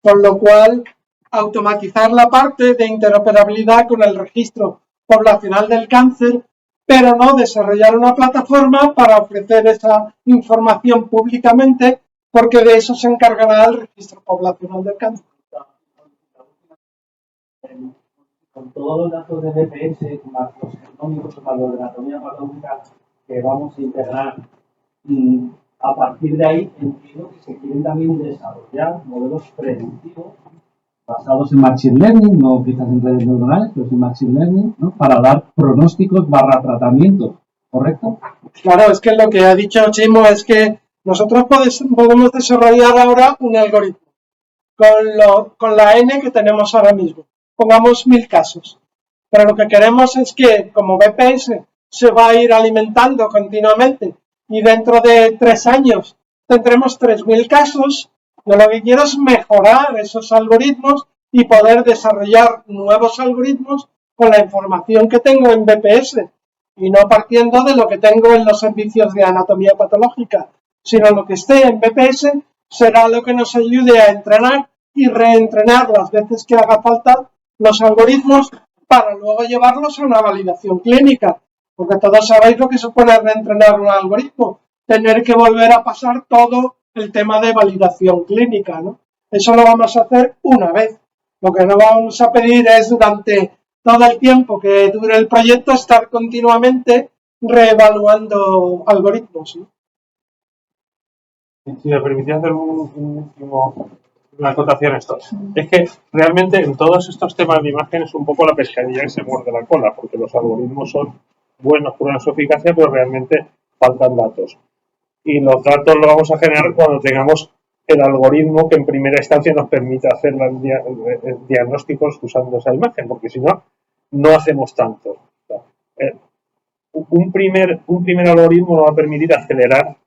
Con lo cual, automatizar la parte de interoperabilidad con el registro poblacional del cáncer, pero no desarrollar una plataforma para ofrecer esa información públicamente, porque de eso se encargará el registro poblacional del cáncer. Con todos los datos de BPS, más los genómicos, más los de anatomía patológica que vamos a integrar, a partir de ahí entiendo que se quieren también desarrollar modelos predictivos basados en Machine Learning, no quizás en redes neuronales, pero en Machine Learning, ¿no? Para dar pronósticos / tratamientos, ¿correcto? Claro, es que lo que ha dicho Chimo es que nosotros podemos desarrollar ahora un algoritmo con la N que tenemos ahora mismo. Pongamos 1000 casos. Pero lo que queremos es que, como BPS se va a ir alimentando continuamente y dentro de 3 años tendremos 3000 casos, yo lo que quiero es mejorar esos algoritmos y poder desarrollar nuevos algoritmos con la información que tengo en BPS y no partiendo de lo que tengo en los servicios de anatomía patológica, sino lo que esté en BPS será lo que nos ayude a entrenar y reentrenar las veces que haga falta los algoritmos para luego llevarlos a una validación clínica, porque todos sabéis lo que supone reentrenar un algoritmo, tener que volver a pasar todo el tema de validación clínica, ¿no? Eso lo vamos a hacer una vez. Lo que no vamos a pedir es durante todo el tiempo que dure el proyecto estar continuamente reevaluando algoritmos, ¿no? Si me permitís hacer una acotación a esto. Es que realmente en todos estos temas de imagen es un poco la pescadilla que se muerde la cola, porque los algoritmos son buenos, prueban su eficacia, pero realmente faltan datos. Y los datos los vamos a generar cuando tengamos el algoritmo que en primera instancia nos permita hacer los diagnósticos usando esa imagen, porque si no, no hacemos tanto. Un primer algoritmo nos va a permitir acelerar,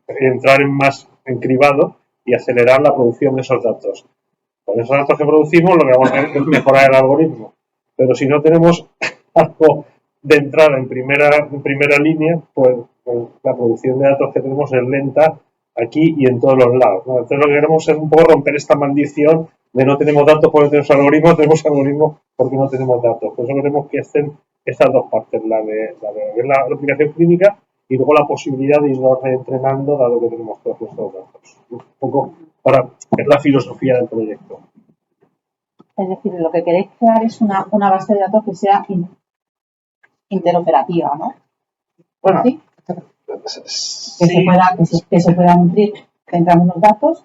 entrar en cribado y acelerar la producción de esos datos. Con esos datos que producimos lo que vamos a hacer es mejorar el algoritmo. Pero si no tenemos algo de entrada en primera línea, pues la producción de datos que tenemos es lenta aquí y en todos los lados, ¿no? Entonces lo que queremos es un poco romper esta maldición de no tenemos datos porque tenemos algoritmos porque no tenemos datos. Por eso queremos que estén estas dos partes, la aplicación clínica y luego la posibilidad de irnos reentrenando dado que tenemos todos estos datos. Un poco es la filosofía del proyecto. Es decir, lo que queréis crear es una base de datos que sea interoperativa, ¿no? Bueno, ¿sí? Sí. Que se pueda nutrir, entran unos datos,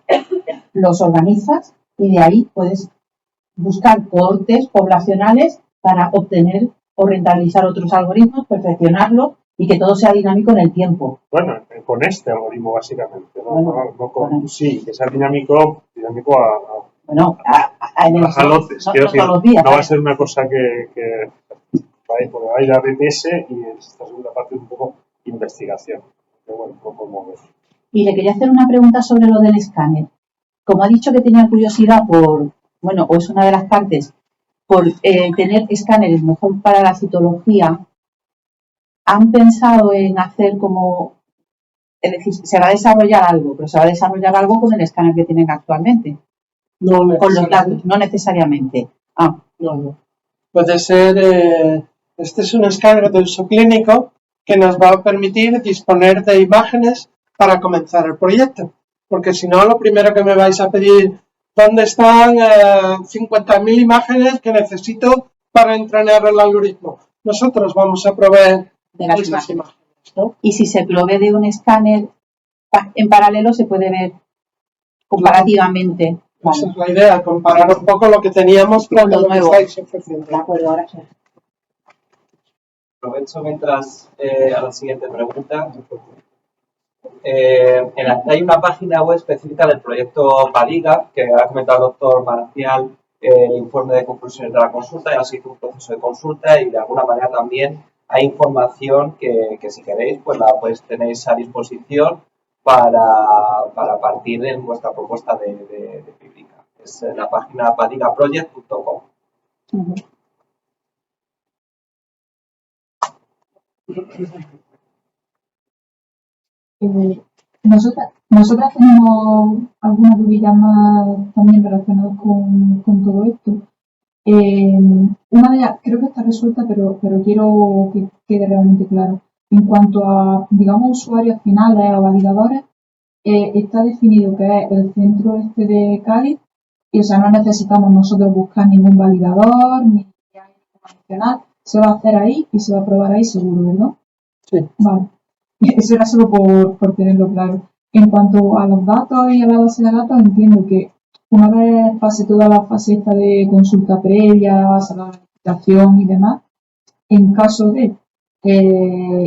los organizas y de ahí puedes buscar cohortes poblacionales para obtener o rentabilizar otros algoritmos, perfeccionarlos y que todo sea dinámico en el tiempo. Bueno, con este algoritmo básicamente, ¿no? Bueno, no con, sí, que sea dinámico a jalotes. No, Quiero decir, todos los días, no va a ser una cosa que va a ir a BPS y esta segunda parte es un poco investigación. Pero bueno, como ves. Y le quería hacer una pregunta sobre lo del escáner. Como ha dicho que tenía curiosidad o es una de las partes, por tener escáneres mejor para la citología, ¿han pensado en hacer es decir, se va a desarrollar algo, pero se va a desarrollar algo con el escáner que tienen actualmente? No con los datos, no necesariamente. No. Puede ser, este es un escáner de uso clínico que nos va a permitir disponer de imágenes para comenzar el proyecto. Porque si no, lo primero que me vais a pedir, ¿dónde están 50.000 imágenes que necesito para entrenar el algoritmo? Nosotros vamos a proveer de las esas imágenes, ¿no? Y si se provee de un escáner en paralelo, se puede ver comparativamente. Esa es la idea, comparar un poco lo que teníamos con lo que estáis ofreciendo. De acuerdo, ahora sí. Aprovecho mientras a la siguiente pregunta. Hay una página web específica del proyecto PADIGA, que ha comentado el doctor Marcial, el informe de conclusiones de la consulta, ya se hizo un proceso de consulta y de alguna manera también hay información que si queréis pues la tenéis a disposición para partir en vuestra propuesta de Pibrica. Es la página padigaproject.com. Nosotras tenemos algunas dudas más también relacionadas con todo esto. Una de ellas creo que está resuelta, pero quiero que quede realmente claro. En cuanto a, digamos, usuarios finales o validadores, está definido que es el centro este de Cádiz, y o sea, no necesitamos nosotros buscar ningún validador, ni adicional, se va a hacer ahí y se va a probar ahí seguro, ¿verdad? Sí. Vale. Eso era solo por tenerlo claro. En cuanto a los datos y a la base de datos, entiendo que una vez pase toda la fase esta de consulta previa, la licitación y demás, en caso de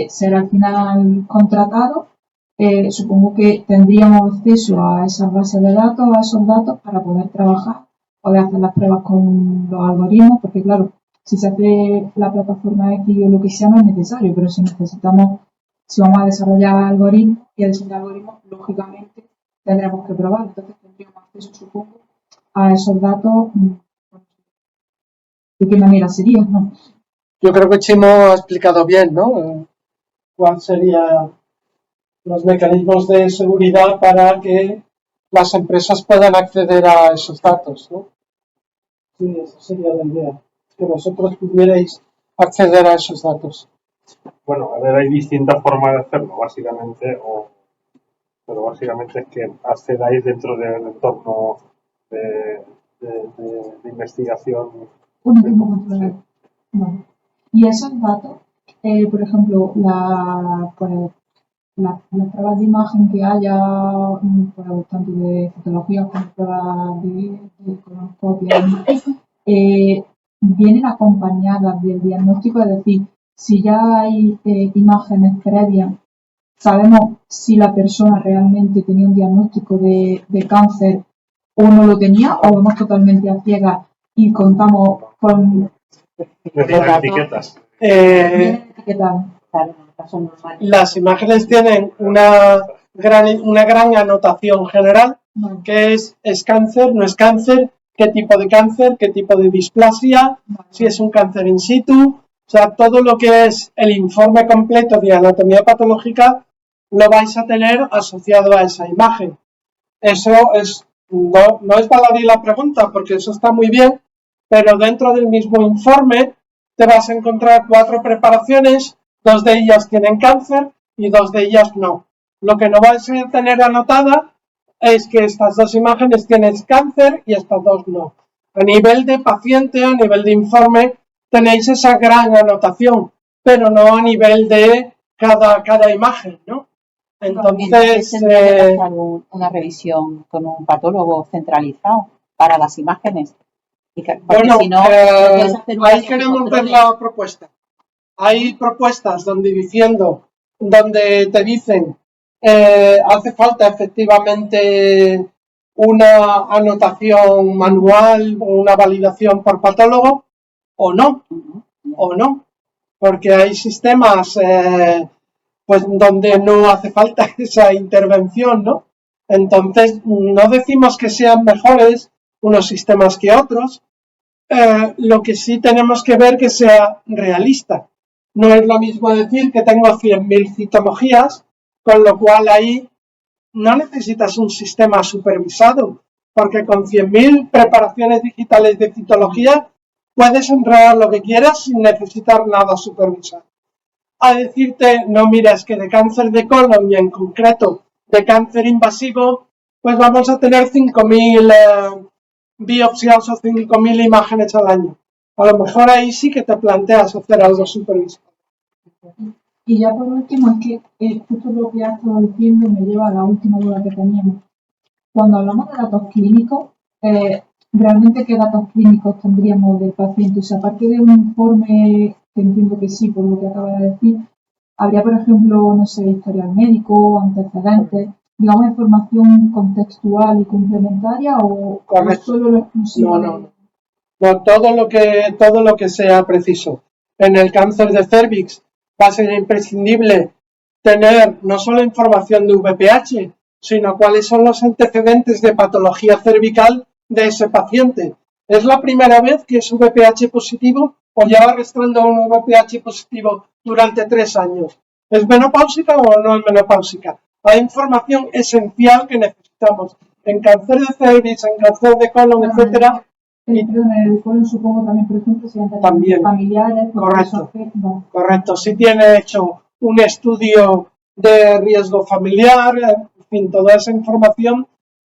ser al final contratado, supongo que tendríamos acceso a esas bases de datos, a esos datos, para poder trabajar, poder hacer las pruebas con los algoritmos, porque claro, si se hace la plataforma X o lo que sea, no es necesario, pero si vamos a desarrollar algoritmos y a diseñar algoritmos, lógicamente tendremos que probar. Entonces tendríamos acceso, supongo, a esos datos. ¿De qué manera sería? ¿No? Yo creo que Chimo ha explicado bien, ¿no? ¿Cuáles serían los mecanismos de seguridad para que las empresas puedan acceder a esos datos, ¿no? Sí, esa sería la idea, que vosotros pudierais acceder a esos datos. Bueno, a ver, hay distintas formas de hacerlo, básicamente, pero básicamente es que accedáis dentro del entorno de investigación. Un equipo controlado. Vale. Y esos datos, por ejemplo, las pruebas de imagen que haya, tanto de fotografía como pruebas de colonoscopia, vienen acompañadas del diagnóstico, es decir, si ya hay imágenes previas, sabemos si la persona realmente tenía un diagnóstico de cáncer o no lo tenía, o vamos totalmente a ciegas y contamos con etiquetas. Las imágenes tienen una gran anotación general, que es cáncer, no es cáncer, qué tipo de displasia, si es un cáncer in situ. O sea, todo lo que es el informe completo de anatomía patológica lo vais a tener asociado a esa imagen. Eso no es baladí la pregunta, porque eso está muy bien, pero dentro del mismo informe te vas a encontrar 4 preparaciones, 2 de ellas tienen cáncer y 2 de ellas no. Lo que no vais a tener anotada es que estas 2 imágenes tienen cáncer y estas 2 no. A nivel de paciente, a nivel de informe, tenéis esa gran anotación, pero no a nivel de cada imagen, ¿no? Entonces, una revisión con un patólogo centralizado para las imágenes. Bueno, si no, ahí queremos ver la propuesta. Hay propuestas donde te dicen hace falta efectivamente una anotación manual o una validación por patólogo o no, porque hay sistemas pues donde no hace falta esa intervención, ¿no? Entonces, no decimos que sean mejores unos sistemas que otros, lo que sí tenemos que ver que sea realista. No es lo mismo decir que tengo 100.000 citologías, con lo cual ahí no necesitas un sistema supervisado, porque con 100.000 preparaciones digitales de citología puedes entrar lo que quieras sin necesitar nada supervisado. A decirte, no, mira, es que de cáncer de colon y en concreto de cáncer invasivo, pues vamos a tener 5.000 biopsias o 5.000 imágenes al año. A lo mejor ahí sí que te planteas hacer algo supervisado. Y ya por último, es que justo lo que has estado diciendo me lleva a la última duda que teníamos. Cuando hablamos de datos clínicos, ¿realmente qué datos clínicos tendríamos del paciente? O sea, aparte de un informe, que entiendo que sí, por lo que acaba de decir, habría, por ejemplo, no sé, historial médico, antecedentes, digamos, información contextual y complementaria o solo lo exclusivo. No, todo lo que sea preciso. En el cáncer de cervix va a ser imprescindible tener no solo información de VPH, sino cuáles son los antecedentes de patología cervical de ese paciente. ¿Es la primera vez que es VPH positivo o lleva arrastrando un VPH positivo durante 3 años? ¿Es menopáusica o no es menopáusica? Hay información esencial que necesitamos en cáncer de cervix, en cáncer de colon, etcétera. En el colon supongo también, por ejemplo, si hay también familiares. Correcto. Si tiene hecho un estudio de riesgo familiar, en fin, toda esa información,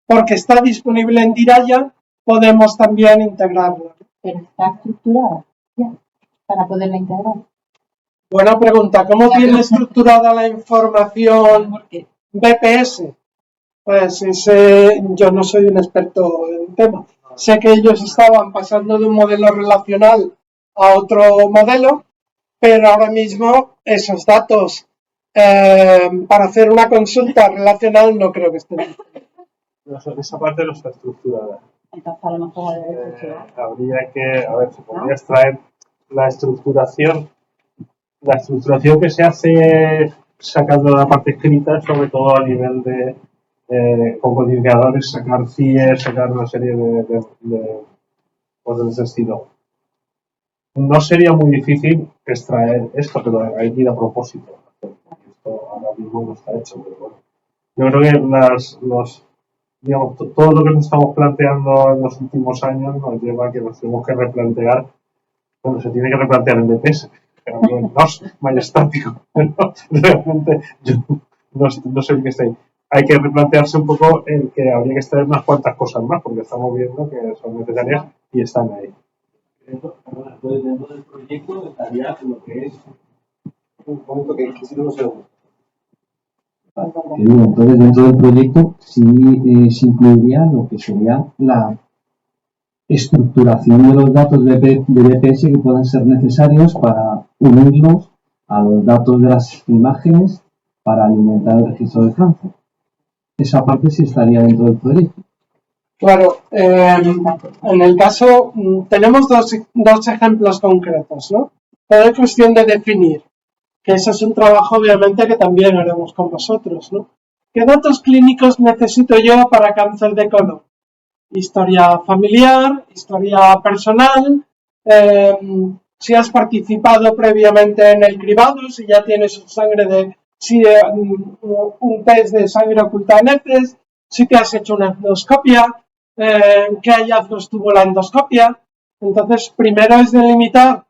porque está disponible en Diraya, podemos también integrarla. Pero está estructurada ya, para poderla integrar. Buena pregunta. ¿Cómo tiene estructurada la información BPS? Pues yo no soy un experto en el tema. Sé que ellos estaban pasando de un modelo relacional a otro modelo, pero ahora mismo esos datos para hacer una consulta relacional no creo que estén. Esa parte no está estructurada. Entonces a lo mejor habría que, a ver, se podría extraer la estructuración que se hace sacando la parte escrita, sobre todo a nivel de con codificadores, sacar CIE, sacar una serie de cosas de ese estilo. No sería muy difícil extraer esto, pero hay que ir a propósito. Esto ahora mismo no está hecho, pero bueno. Yo creo que digamos, todo lo que nos estamos planteando en los últimos años nos lleva a que nos tenemos que replantear, bueno, se tiene que replantear en BPS, pero no en NOS, estático. Realmente yo no sé en qué está ahí. Hay que replantearse un poco el que habría que extraer unas cuantas cosas más, porque estamos viendo que son necesarias y están ahí. Entonces, dentro del proyecto estaría lo que es un momento que si no sé. Entonces, dentro del proyecto sí se incluiría lo que sería la estructuración de los datos de BPS que puedan ser necesarios para unirlos a los datos de las imágenes para alimentar el registro de cáncer. Esa parte sí estaría dentro del proyecto. Claro, en el caso tenemos dos ejemplos concretos, ¿no? Todo es cuestión de definir, que ese es un trabajo obviamente que también haremos con vosotros, ¿no? ¿Qué datos clínicos necesito yo para cáncer de colon? Historia familiar, historia personal, si has participado previamente en el cribado, si ya tienes un test de sangre oculta en heces, si te has hecho una endoscopia, qué hallazgos tuvo la endoscopia. Entonces, primero es delimitar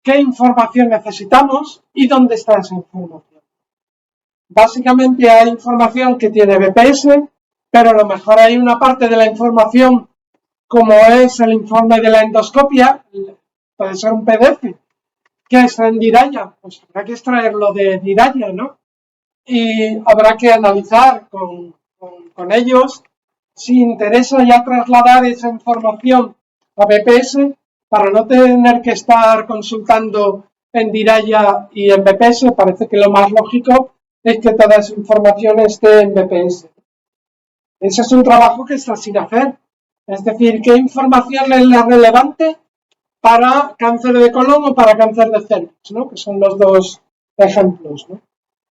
qué información necesitamos y dónde está esa información. Básicamente hay información que tiene BPS, pero a lo mejor hay una parte de la información, como es el informe de la endoscopia, puede ser un PDF, que está en Diraya, pues habrá que extraerlo de Diraya, ¿no? Y habrá que analizar con ellos si interesa ya trasladar esa información a BPS para no tener que estar consultando en Diraya y en BPS. Parece que lo más lógico es que toda esa información esté en BPS. Ese es un trabajo que está sin hacer. Es decir, ¿qué información es la relevante para cáncer de colon o para cáncer de cervix, ¿no? Que son los dos ejemplos, ¿no?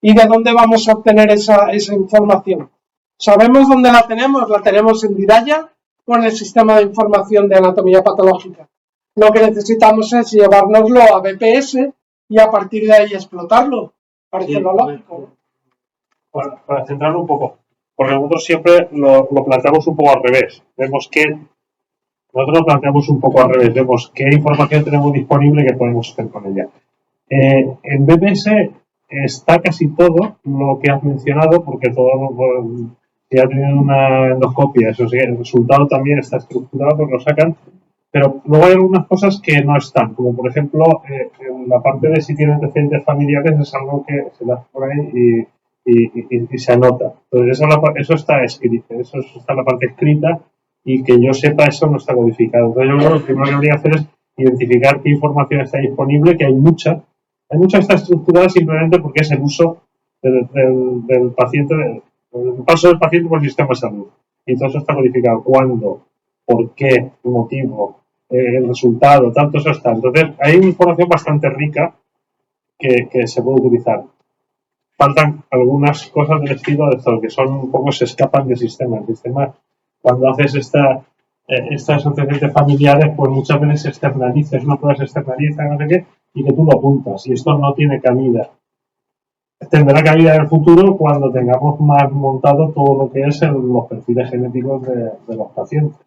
¿Y de dónde vamos a obtener esa información? ¿Sabemos dónde la tenemos en Diraya o en el sistema de información de anatomía patológica. Lo que necesitamos es llevárnoslo a BPS y a partir de ahí explotarlo. Parece lo lógico. Para centrarlo un poco, porque nosotros siempre lo planteamos un poco al revés. Vemos qué información tenemos disponible y qué podemos hacer con ella. En BPS está casi todo lo que has mencionado, porque todo si ha tenido una endoscopia, eso sí, el resultado también está estructurado porque lo sacan, pero luego hay algunas cosas que no están, como por ejemplo en la parte de si tiene antecedentes familiares es algo que se da por ahí y se anota. Entonces eso está escrito, eso está en la parte escrita y que yo sepa eso no está codificado. Entonces yo creo que lo primero que habría que hacer es identificar qué información está disponible, que hay mucha. Hay mucha que está estructurada simplemente porque es el uso del paciente, el paso del paciente por el sistema de salud. Y todo eso está codificado. ¿Cuándo? ¿Por qué? ¿Motivo? El resultado, tanto eso está. Entonces hay información bastante rica que se puede utilizar. Faltan algunas cosas del estilo de esto, que son un poco, se escapan del sistema. El sistema, cuando haces estas antecedentes familiares, pues muchas veces se externaliza, es una prueba se externaliza, no sé qué, y que tú lo apuntas, y esto no tiene cabida. Tendrá cabida en el futuro cuando tengamos más montado todo lo que es los perfiles genéticos de los pacientes,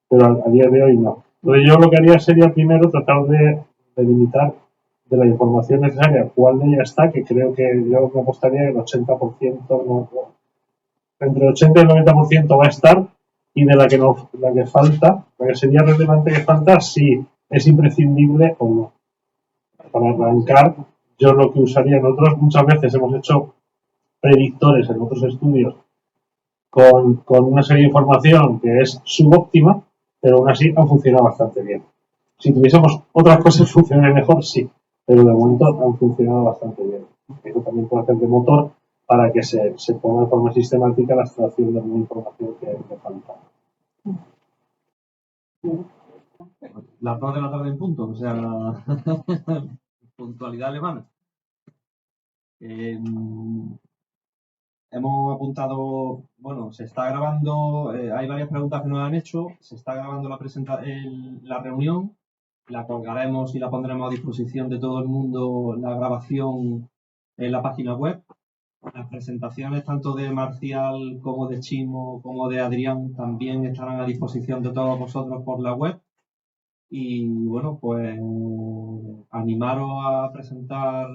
pero a día de hoy no. Entonces yo lo que haría sería primero tratar de delimitar de la información necesaria cuál de ella está, que creo que yo me apostaría que el 80%, entre el 80 y el 90% va a estar, y de la que falta, la que sería relevante que falta, si es imprescindible o no. Para arrancar, yo lo que usaría nosotros, muchas veces hemos hecho predictores en otros estudios con una serie de información que es subóptima, pero aún así han funcionado bastante bien. Si tuviésemos otras cosas funcionarían mejor, sí, pero de momento han funcionado bastante bien. Eso también puede hacer de motor para que se ponga de forma sistemática la extracción de alguna información que falta. Las 2 de la tarde en punto, o sea, puntualidad alemana. Hemos apuntado, bueno, se está grabando, hay varias preguntas que nos han hecho, se está grabando la reunión, la colgaremos y la pondremos a disposición de todo el mundo, la grabación en la página web. Las presentaciones tanto de Marcial como de Chimo como de Adrián también estarán a disposición de todos vosotros por la web. Y bueno, pues animaros a presentar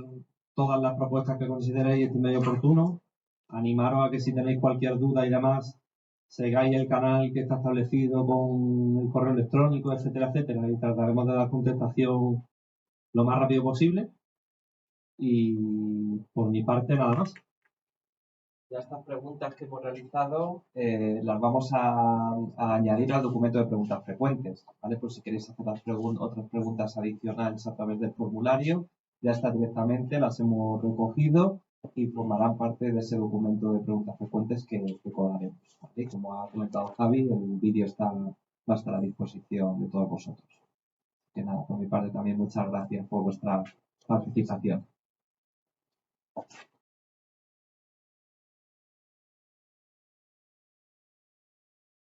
todas las propuestas que consideréis estiméis oportuno. Animaros a que si tenéis cualquier duda y demás, sigáis el canal que está establecido con el correo electrónico, etcétera, etcétera, y trataremos de dar contestación lo más rápido posible. Y por mi parte, nada más. Ya estas preguntas que hemos realizado las vamos a añadir al documento de preguntas frecuentes, ¿vale? Por si queréis hacer otras preguntas adicionales a través del formulario, ya está directamente, las hemos recogido y formarán parte de ese documento de preguntas frecuentes que colgaremos, ¿vale? Como ha comentado Javi, el vídeo va a estar a disposición de todos vosotros. Que nada, por mi parte también muchas gracias por vuestra participación.